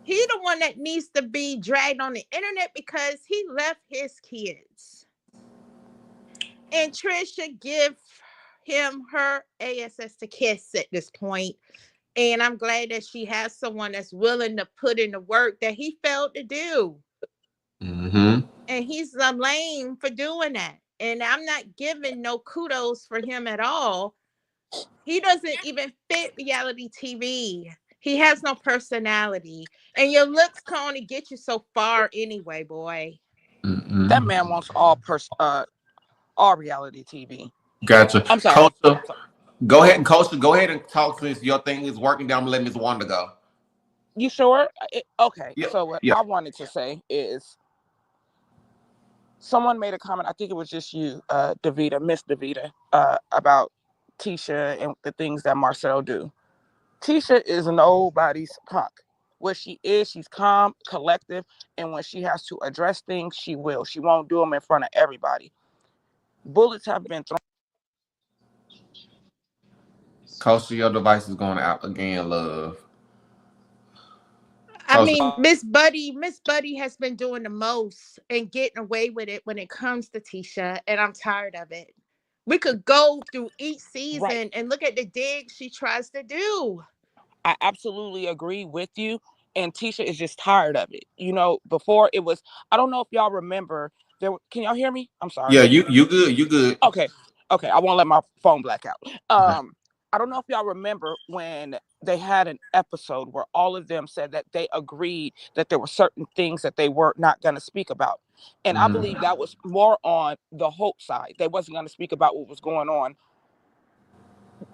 He the one that needs to be dragged on the internet because he left his kids. And Trish should give him her ASS to kiss at this point. And I'm glad that she has someone that's willing to put in the work that he failed to do. And he's lame for doing that. And I'm not giving no kudos for him at all. He doesn't even fit reality TV. He has no personality. And your looks can only get you so far anyway, boy. That man wants all reality TV. Gotcha. I'm sorry. Costa, go ahead and Costa, go ahead and talk since your thing is working down. I'm letting Miss Wanda go. You sure? Okay. Yep. So what I wanted to say is someone made a comment, I think it was just you, Davida, Miss Davida, about Tisha and the things that Marcel do. Tisha is nobody's punk. What she is, she's calm, collective, and when she has to address things, she will. She won't do them in front of everybody. Bullets have been thrown. Costa, your device is going out again, love. I mean, Miss Buddy has been doing the most and getting away with it when it comes to Tisha, and I'm tired of it. We could go through each season and look at the digs she tries to do. I absolutely agree with you. And Tisha is just tired of it. You know, before it was, I don't know if y'all remember, can y'all hear me? I'm sorry. Yeah, you good. You good. Okay. I won't let my phone black out. I don't know if y'all remember when they had an episode where all of them said that they agreed that there were certain things that they were not going to speak about. And I believe that was more on the Hope side. They wasn't going to speak about what was going on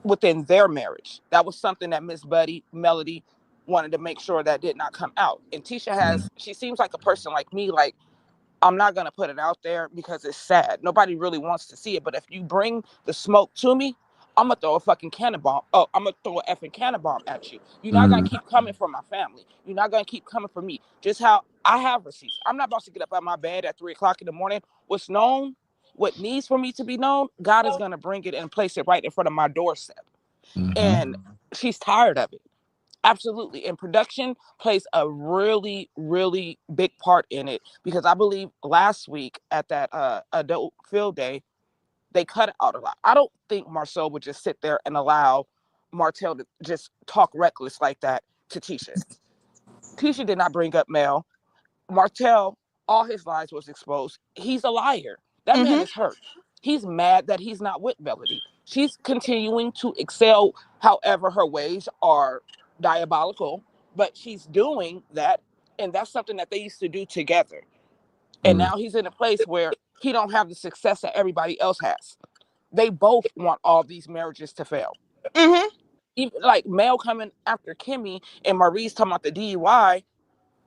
within their marriage. That was something that Miss Melody wanted to make sure that did not come out. And Tisha she seems like a person like me, like, I'm not going to put it out there because it's sad. Nobody really wants to see it. But if you bring the smoke to me, I'm going to throw a fucking cannonball. Oh, I'm going to throw an effing cannonball at you. You're not going to keep coming for my family. You're not going to keep coming for me. Just how I have receipts. I'm not about to get up out of my bed at 3 o'clock in the morning. What's known, what needs for me to be known, God is going to bring it and place it right in front of my doorstep. And she's tired of it. Absolutely. And production plays a really, really big part in it, because I believe last week at that adult field day, they cut out a lot. I don't think Marcel would just sit there and allow Martel to just talk reckless like that to Tisha. Tisha did not bring up Mel. Martel, all his lies was exposed. He's a liar. That man is hurt. He's mad that he's not with Melody. She's continuing to excel, however her ways are diabolical, but she's doing that, and that's something that they used to do together. And now he's in a place where he don't have the success that everybody else has. They both want all these marriages to fail. Even like Mel coming after Kimmy and Maurice talking about the DUI.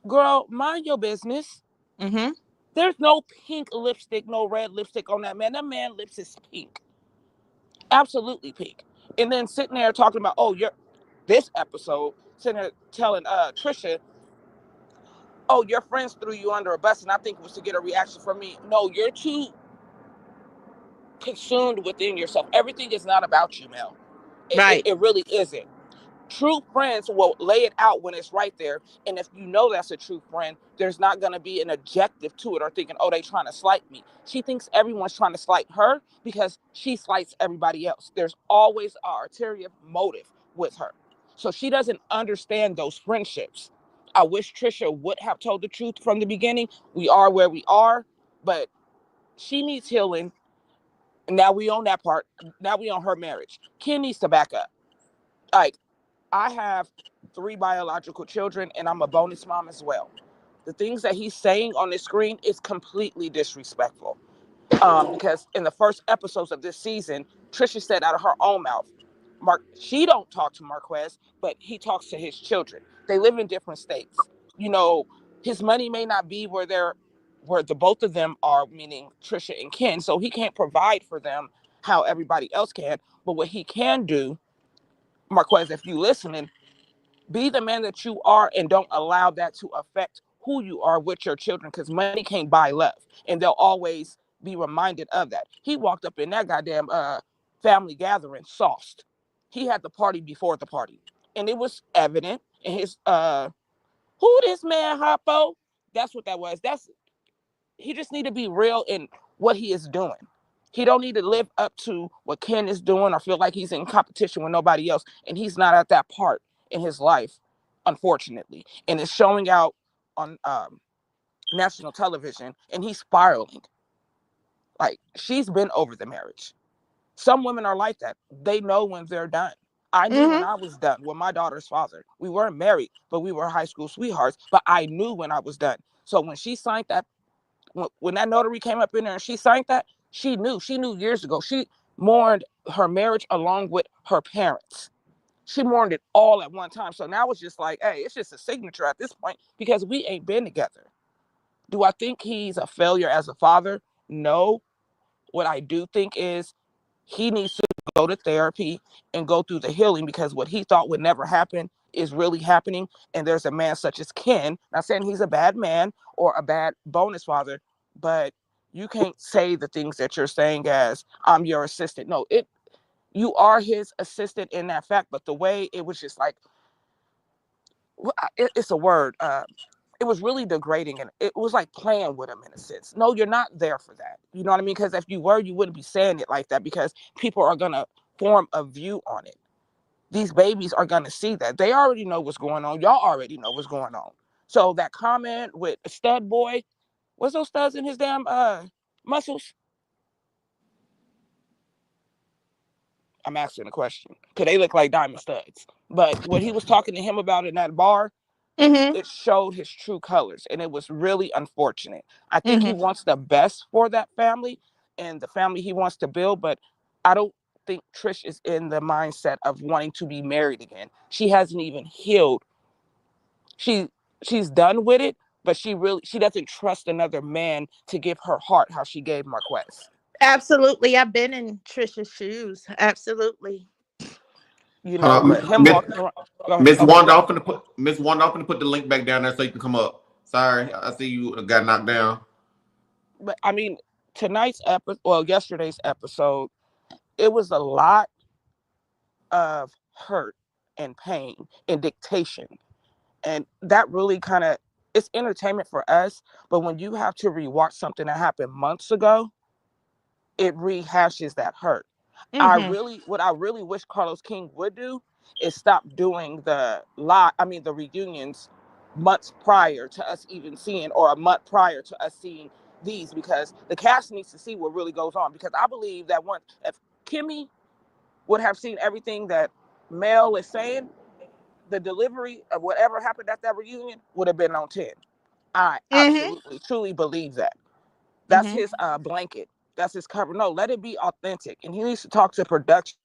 Girl, mind your business. There's no pink lipstick, no red lipstick on that man. That man lips is pink. Absolutely pink. And then sitting there talking about, this episode, sitting there telling Trisha, your friends threw you under a bus, and I think it was to get a reaction from me. No, you're too consumed within yourself. Everything is not about you, Mel. It really isn't. True friends will lay it out when it's right there. And if you know that's a true friend, there's not going to be an objective to it or thinking, oh, they trying to slight me. She thinks everyone's trying to slight her because she slights everybody else. There's always an ulterior motive with her. So she doesn't understand those friendships. I wish Trisha would have told the truth from the beginning. We are where we are, but she needs healing. And now we own that part. Now we own her marriage. Ken needs to back up. Like, I have 3 biological children, and I'm a bonus mom as well. The things that he's saying on the screen is completely disrespectful. Because in the first episodes of this season, Trisha said out of her own mouth, she don't talk to Marquez, but he talks to his children. They live in different states. You know, his money may not be where the both of them are, meaning Trisha and Ken, so he can't provide for them how everybody else can. But what he can do, Marquez, if you listening, be the man that you are and don't allow that to affect who you are with your children, because money can't buy love, and they'll always be reminded of that. He walked up in that goddamn family gathering sauced. He had the party before the party, and it was evident in his who this man Harpo. That's what that was. He just need to be real in what he is doing. He don't need to live up to what Ken is doing or feel like he's in competition with nobody else, and he's not at that part in his life, unfortunately. And it's showing out on national television, and he's spiraling. Like, she's been over the marriage. Some women are like that. They know when they're done. I knew when I was done with my daughter's father. We weren't married, but we were high school sweethearts. But I knew when I was done. So when she signed that, when that notary came up in there and she signed that, she knew years ago. She mourned her marriage along with her parents. She mourned it all at one time. So now it's just like, hey, it's just a signature at this point because we ain't been together. Do I think he's a failure as a father? No. What I do think is he needs to go to therapy and go through the healing, because what he thought would never happen is really happening. And there's a man such as Ken, not saying he's a bad man or a bad bonus father, but you can't say the things that you're saying as I'm your assistant. No, you are his assistant in that fact, but the way it was just like, it's a word. It was really degrading, and it was like playing with him in a sense. No, you're not there for that. You know what I mean? Because if you were, you wouldn't be saying it like that, because people are going to form a view on it. These babies are going to see that. They already know what's going on. Y'all already know what's going on. So that comment with a stud boy, what's those studs in his damn muscles? I'm asking a question because they look like diamond studs. But what he was talking to him about in that bar, it showed his true colors, and it was really unfortunate. I think he wants the best for that family and the family he wants to build, but I don't think Trish is in the mindset of wanting to be married again. She hasn't even healed. She's done with it, but she doesn't trust another man to give her heart how she gave Marquez. Absolutely. I've been in Trisha's shoes. Absolutely. You know, but him walking around. Miss Wanda, I'm finna put the link back down there so you can come up. Sorry, I see you got knocked down. But I mean, yesterday's episode, it was a lot of hurt and pain and dictation. And that really it's entertainment for us. But when you have to rewatch something that happened months ago, it rehashes that hurt. What I really wish Carlos King would do is stop doing the reunions months prior to us even seeing, or a month prior to us seeing these, because the cast needs to see what really goes on. Because I believe that if Kimmy would have seen everything that Mel is saying, the delivery of whatever happened at that reunion would have been on 10. I absolutely, truly believe that. That's his blanket. That's his cover. No, let it be authentic. And he needs to talk to production.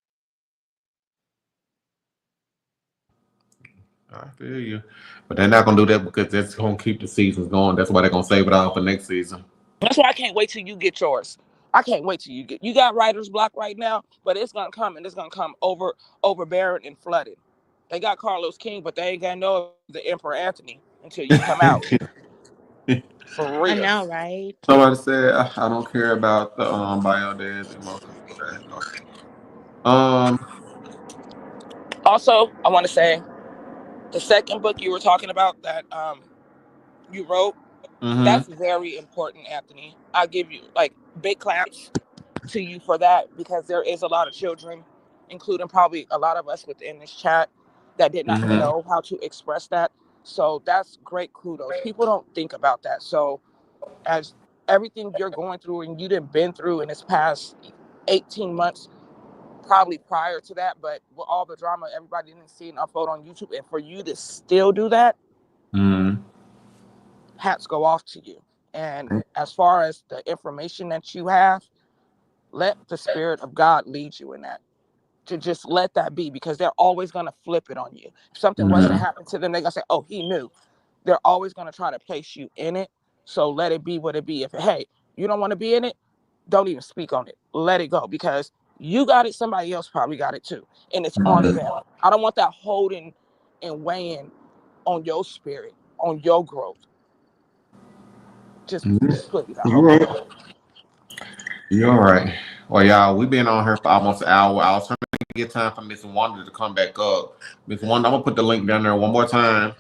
I feel you. But they're not going to do that because that's going to keep the seasons going. That's why they're going to save it all for next season. That's why I can't wait till you get yours. I can't wait till you got writer's block right now, but it's going to come, and it's going to come overbearing and flooded. They got Carlos King, but they ain't got no the Emperor Anthony until you come out. For real. I know, right? Somebody said, I don't care about the bio dad's emotions. Also, I want to say the second book you were talking about that you wrote, that's very important, Anthony. I'll give you like big claps to you for that, because there is a lot of children, including probably a lot of us within this chat, that did not know how to express that. So that's great kudos. People don't think about that. So as everything you're going through and you done been through in this past 18 months, probably prior to that, but with all the drama everybody didn't see and upload on YouTube, and for you to still do that, hats go off to you. And as far as the information that you have, let the Spirit of God lead you in that. To just let that be, because they're always going to flip it on you. If something was to happen to them, they're going to say, oh, he knew. They're always going to try to place you in it. So let it be what it be. If, hey, you don't want to be in it, don't even speak on it. Let it go, because you got it. Somebody else probably got it too. And it's on them. I don't want that holding and weighing on your spirit, on your growth. Just please. You're right. You're right. Well, y'all, we've been on here for almost an hour. I was trying to get time for Miss Wanda to come back up. Miss Wanda, I'm gonna put the link down there one more time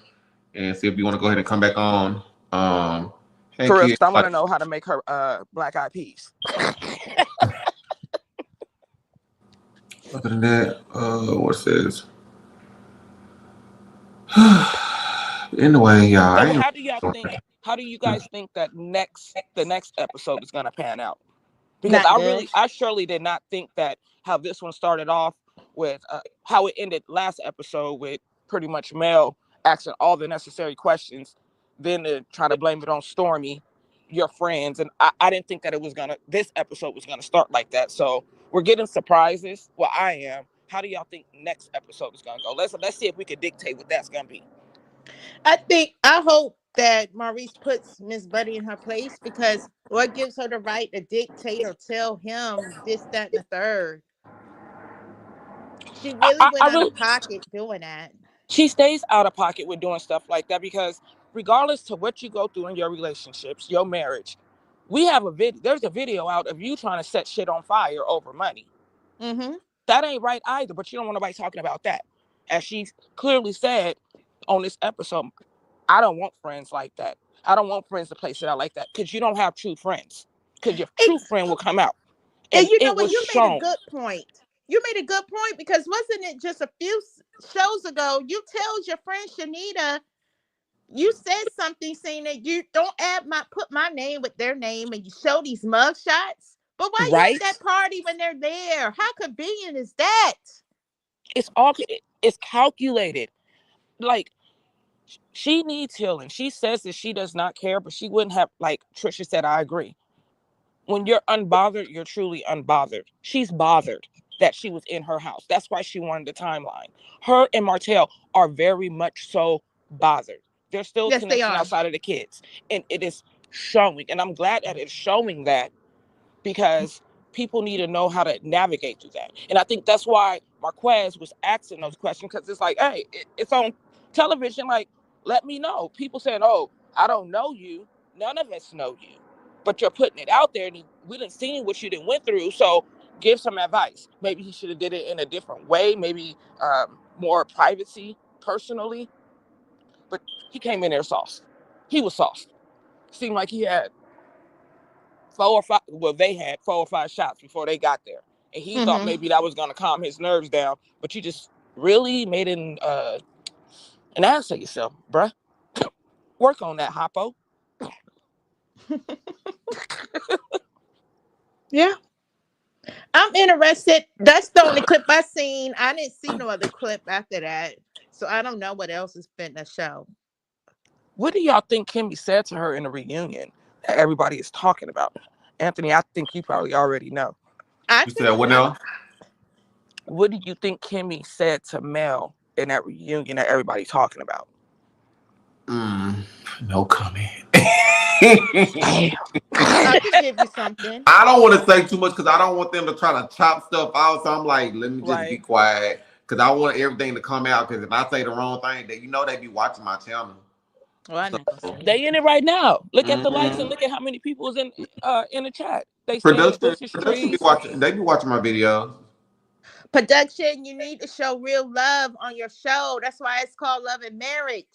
and see if you want to go ahead and come back on. Hey, for real, kid, I want to know how to make her black eyed peas. Other than that, what's this? Anyway, y'all. So how do you guys think that the next episode is gonna pan out? Because I surely did not think that how this one started off with how it ended last episode with pretty much Mel asking all the necessary questions, then to try to blame it on Stormy, your friends. And I didn't think that this episode was gonna start like that. So we're getting surprises. Well, I am. How do y'all think next episode is gonna go? Let's see if we can dictate what that's gonna be. I hope that Maurice puts Miss Buddy in her place, because what gives her the right to dictate or tell him this, that, and the third? She really went out of pocket doing that. She stays out of pocket with doing stuff like that, because regardless to what you go through in your relationships, your marriage, we have there's a video out of you trying to set shit on fire over money. That ain't right either, but you don't want nobody talking about that. As she clearly said on this episode, I don't want friends like that. I don't want friends to play shit out like that, because you don't have true friends. Because your true friend will come out. And you know what? You made a good point. You made a good point, because wasn't it just a few shows ago, you told your friend Shanita, you said something saying that you don't put my name with their name, and you show these mug shots. But why you at that party when they're there? How convenient is that? It's calculated. Like, she needs healing. She says that she does not care, but she wouldn't have, like Trisha said, I agree. When you're unbothered, you're truly unbothered. She's bothered that she was in her house. That's why she wanted the timeline. Her and Martel are very much so bothered. There's still a connection outside of the kids. And it is showing. And I'm glad that it's showing that, because people need to know how to navigate through that. And I think that's why Marquez was asking those questions, because it's like, hey, it's on television. Like, let me know. People saying, oh, I don't know you. None of us know you. But you're putting it out there, and we didn't see what you didn't went through. So give some advice. Maybe he should have did it in a different way. Maybe more privacy, personally. But he came in there sauced. He was sauced. Seemed like he had 4 or 5. Well, they had 4 or 5 shots before they got there, and he thought maybe that was gonna calm his nerves down. But you just really made an ass of yourself, bruh. Work on that, Hoppo. Yeah. I'm interested. That's the only clip I seen. I didn't see no other clip after that. So I don't know what else has been the show. What do y'all think Kimmy said to her in the reunion that everybody is talking about? Anthony, I think you probably already know. You said what now? What do you think Kimmy said to Mel in that reunion that everybody's talking about? No comment. I can give you something. I don't want to say too much, because I don't want them to try to chop stuff out. So I'm like, let me just be quiet, because I want everything to come out. Because if I say the wrong thing, they be watching my channel. Well, they in it right now. Look at the likes and look at how many people is in the chat. They production be watching my videos. Production, you need to show real love on your show. That's why it's called Love and Marriage.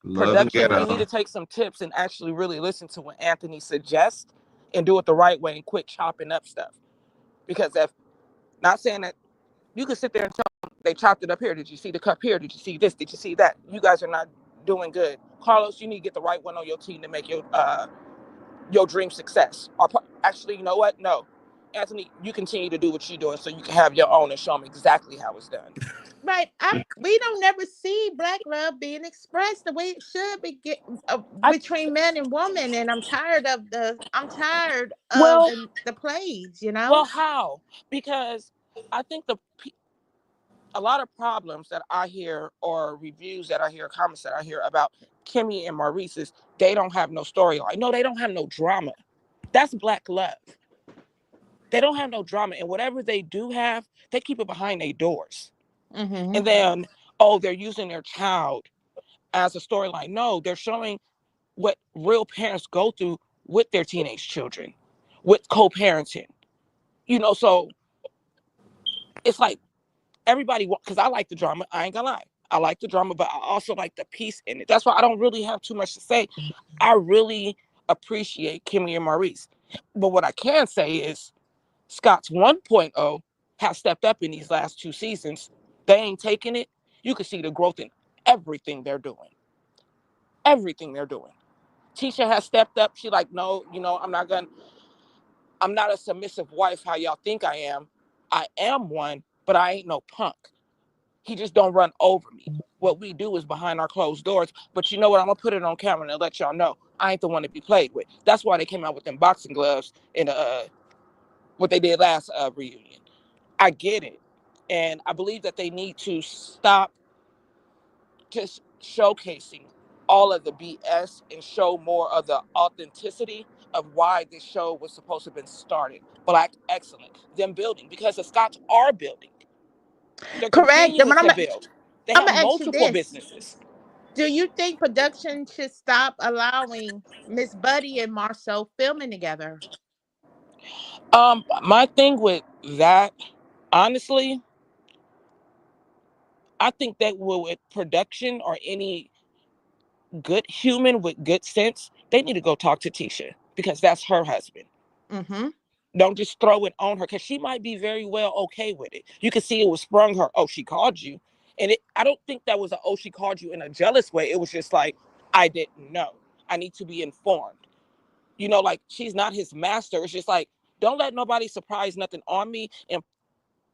Love and Production, you need ghetto. to take some tips and actually really listen to what Anthony suggests and do it the right way and quit chopping up stuff. Because if not saying that you can sit there and tell them they chopped it up here. Did you see the cup here? Did you see this? Did you see that? You guys are not doing good. Carlos, you need to get the right one on your team to make your dream success. Or actually, you know what? No. Anthony, you continue to do what you're doing so you can have your own and show them exactly how it's done. Right. We don't never see black love being expressed the way it should be I, between man and woman. And I'm tired of well, the plays, you know? well, how? Because I think a lot of problems that I hear or reviews that I hear, comments that I hear about Kimmy and Maurice is they don't have no storyline. No, they don't have no drama. That's black love. They don't have no drama. And whatever they do have, they keep it behind their doors. Mm-hmm. And then, oh, they're using their child as a storyline. No, they're showing what real parents go through with their teenage children, with co-parenting. So it's like everybody, because I like the drama. I ain't gonna lie. I like the drama, but I also like the peace in it. That's why I don't really have too much to say. I really appreciate Kimmy and Maurice. But what I can say is Scott's 1.0 has stepped up in these last 2 seasons. They ain't taking it. You can see the growth in everything they're doing. Everything they're doing. Tisha has stepped up. She like, no, I'm not a submissive wife how y'all think I am. I am one, but I ain't no punk. He just don't run over me. What we do is behind our closed doors. But you know what? I'm going to put it on camera and let y'all know I ain't the one to be played with. That's why they came out with them boxing gloves in what they did last reunion. I get it. And I believe that they need to stop just showcasing all of the BS and show more of the authenticity of why this show was supposed to have been started. Black excellence, them building, because the Scots are building. They're Correct. continuing But to build. They I'm have gonna ask you multiple this. businesses. Do you think production should stop allowing Miss Buddy and Marcel filming together? My thing with that, honestly, I think that with production or any good human with good sense, they need to go talk to Tisha because that's her husband. Mm-hmm. Don't just throw it on her because she might be very well okay with it. You can see it was sprung her. Oh, she called you. And I don't think that was oh, she called you in a jealous way. It was just like, I didn't know. I need to be informed. Like she's not his master. It's just like, don't let nobody surprise nothing on me. And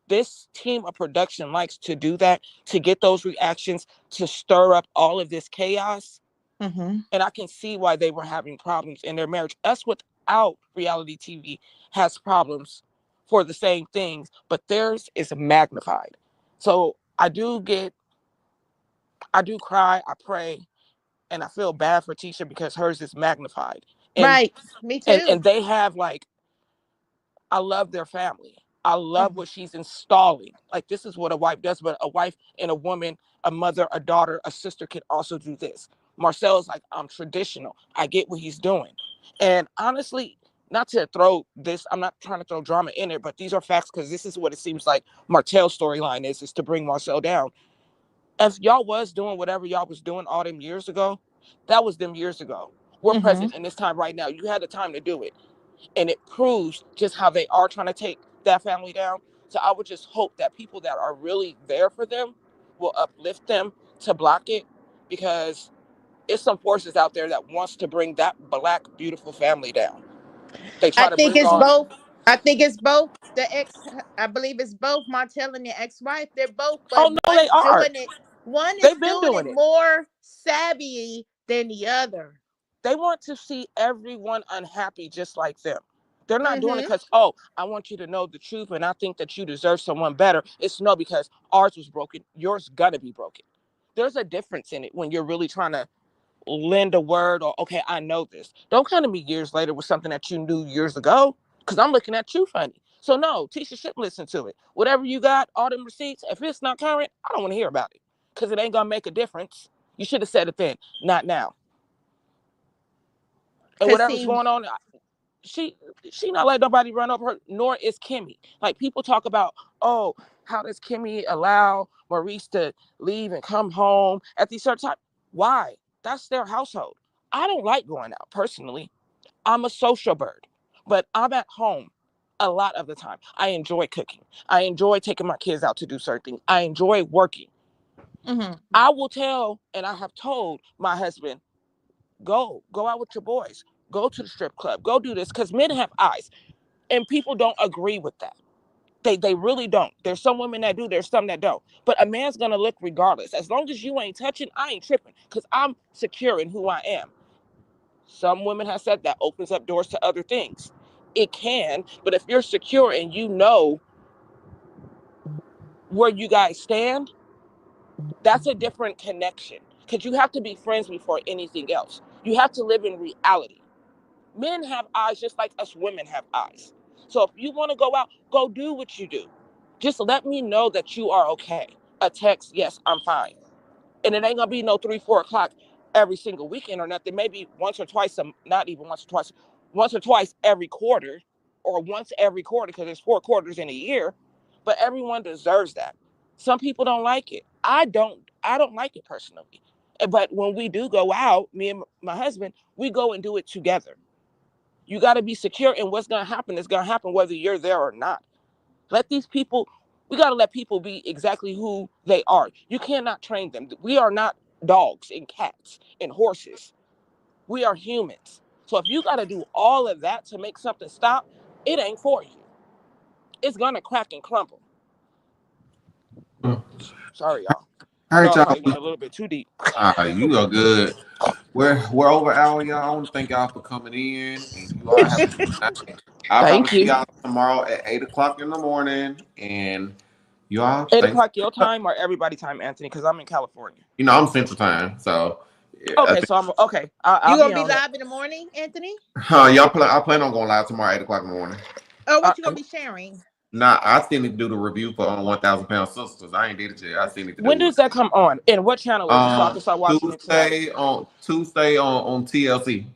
this team of production likes to do that, to get those reactions, to stir up all of this chaos. Mm-hmm. And I can see why they were having problems in their marriage. Us without reality TV has problems for the same things, but theirs is magnified. So I do cry, I pray, and I feel bad for Tisha because hers is magnified. And Right. Me and, too. and they have like, I love their family. I love Mm-hmm. what she's installing. Like this is what a wife does, but a wife and a woman, a mother, a daughter, a sister can also do this. Marcel's like, I'm traditional. I get what he's doing. And honestly, not to throw this, I'm not trying to throw drama in it, but these are facts because this is what it seems like Martel's storyline is to bring Marcel down. If y'all was doing whatever y'all was doing all them years ago, that was them years ago. We're Mm-hmm. present in this time right now. You had the time to do it. And it proves just how they are trying to take that family down. So I would just hope that people that are really there for them will uplift them to block it, because it's some forces out there that wants to bring that black beautiful family down. They I try to think bring it's on, both. I think it's both. I believe it's both Martell and the ex-wife. They're both, but oh no, they are. one is They've been doing it doing it. more savvy than the other. They want to see everyone unhappy just like them. They're not doing it Mm-hmm. because, oh, I want you to know the truth and I think that you deserve someone better. It's no, because ours was broken. Yours gonna be broken. There's a difference in it when you're really trying to lend a word or, okay, I know this. Don't come to me years later with something that you knew years ago, because I'm looking at you funny. So no, Tisha shouldn't listen to it. Whatever you got, all them receipts, if it's not current, I don't want to hear about it because it ain't gonna make a difference. You should have said it then, not now. And Cause whatever's see, going on, she not let nobody run over her, nor is Kimmy. Like, people talk about, oh, how does Kimmy allow Maurice to leave and come home at these certain times? Why? That's their household. I don't like going out personally. I'm a social bird, but I'm at home a lot of the time. I enjoy cooking. I enjoy taking my kids out to do certain things. I enjoy working. Mm-hmm. I will tell, and I have told my husband, go out with your boys. Go to the strip club. Go do this, because men have eyes, and people don't agree with that. They really don't. There's some women that do. There's some that don't. But a man's gonna look regardless. As long as you ain't touching, I ain't tripping, because I'm secure in who I am. Some women have said that opens up doors to other things. It can, but if you're secure and you know where you guys stand, that's a different connection. Because you have to be friends before anything else. You have to live in reality. Men have eyes just like us women have eyes. So if you want to go out, go do what you do. Just let me know that you are okay. A text, yes, I'm fine. And it ain't gonna be no 3-4 o'clock every single weekend or nothing. Maybe once or twice, not even once or twice every quarter, or once every quarter, because there's 4 quarters in a year. But everyone deserves that. Some people don't like it. I don't like it personally. But when we do go out, me and my husband, we go and do it together. You got to be secure, and what's going to happen is going to happen whether you're there or not. Let these people, we got to let people be exactly who they are. You cannot train them. We are not dogs and cats and horses. We are humans. So if you got to do all of that to make something stop, it ain't for you. It's going to crack and crumble. Sorry, y'all. All I right, know I probably y'all. went a little bit too deep. You are good. We're over hour, y'all. I want to thank y'all for coming in, and you all have a good night. I'll probably Thank see you. y'all tomorrow at 8 o'clock in the morning, and you all 8 thanks. o'clock your time or everybody time, Anthony? Because I'm in California. You know, I'm Central Time, so yeah, I Okay, think, so I'm okay. I'll You be gonna be on it. live in the morning, Anthony? I plan on going live tomorrow at 8 o'clock in the morning. Oh, what you gonna be sharing? Nah, I still need to do the review for 1,000 Pound Sisters. I ain't did it yet. I still need to When do does it. that come on? And what channel is it? So I can start watching it tonight. Tuesday on TLC.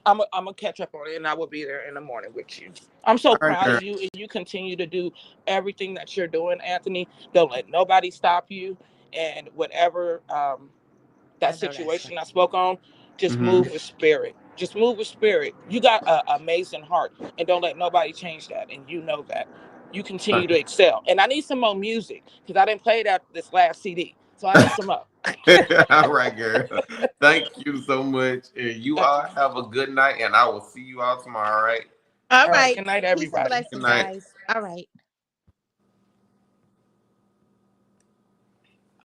I'm gonna catch up on it, and I will be there in the morning with you. I'm so All right, proud girl. of you, and you continue to do everything that you're doing, Anthony. Don't let nobody stop you, and whatever that situation I spoke on, just move with spirit. Just move with spirit. You got an amazing heart, and don't let nobody change that. And you know that. You continue to excel. And I need some more music, because I didn't play that this last CD, so I need some more. All right, girl. Thank you so much. And you all have a good night, and I will see you all tomorrow, all right? All All right. right. Good night, Peace and everybody. Good blessings, night. guys. All right.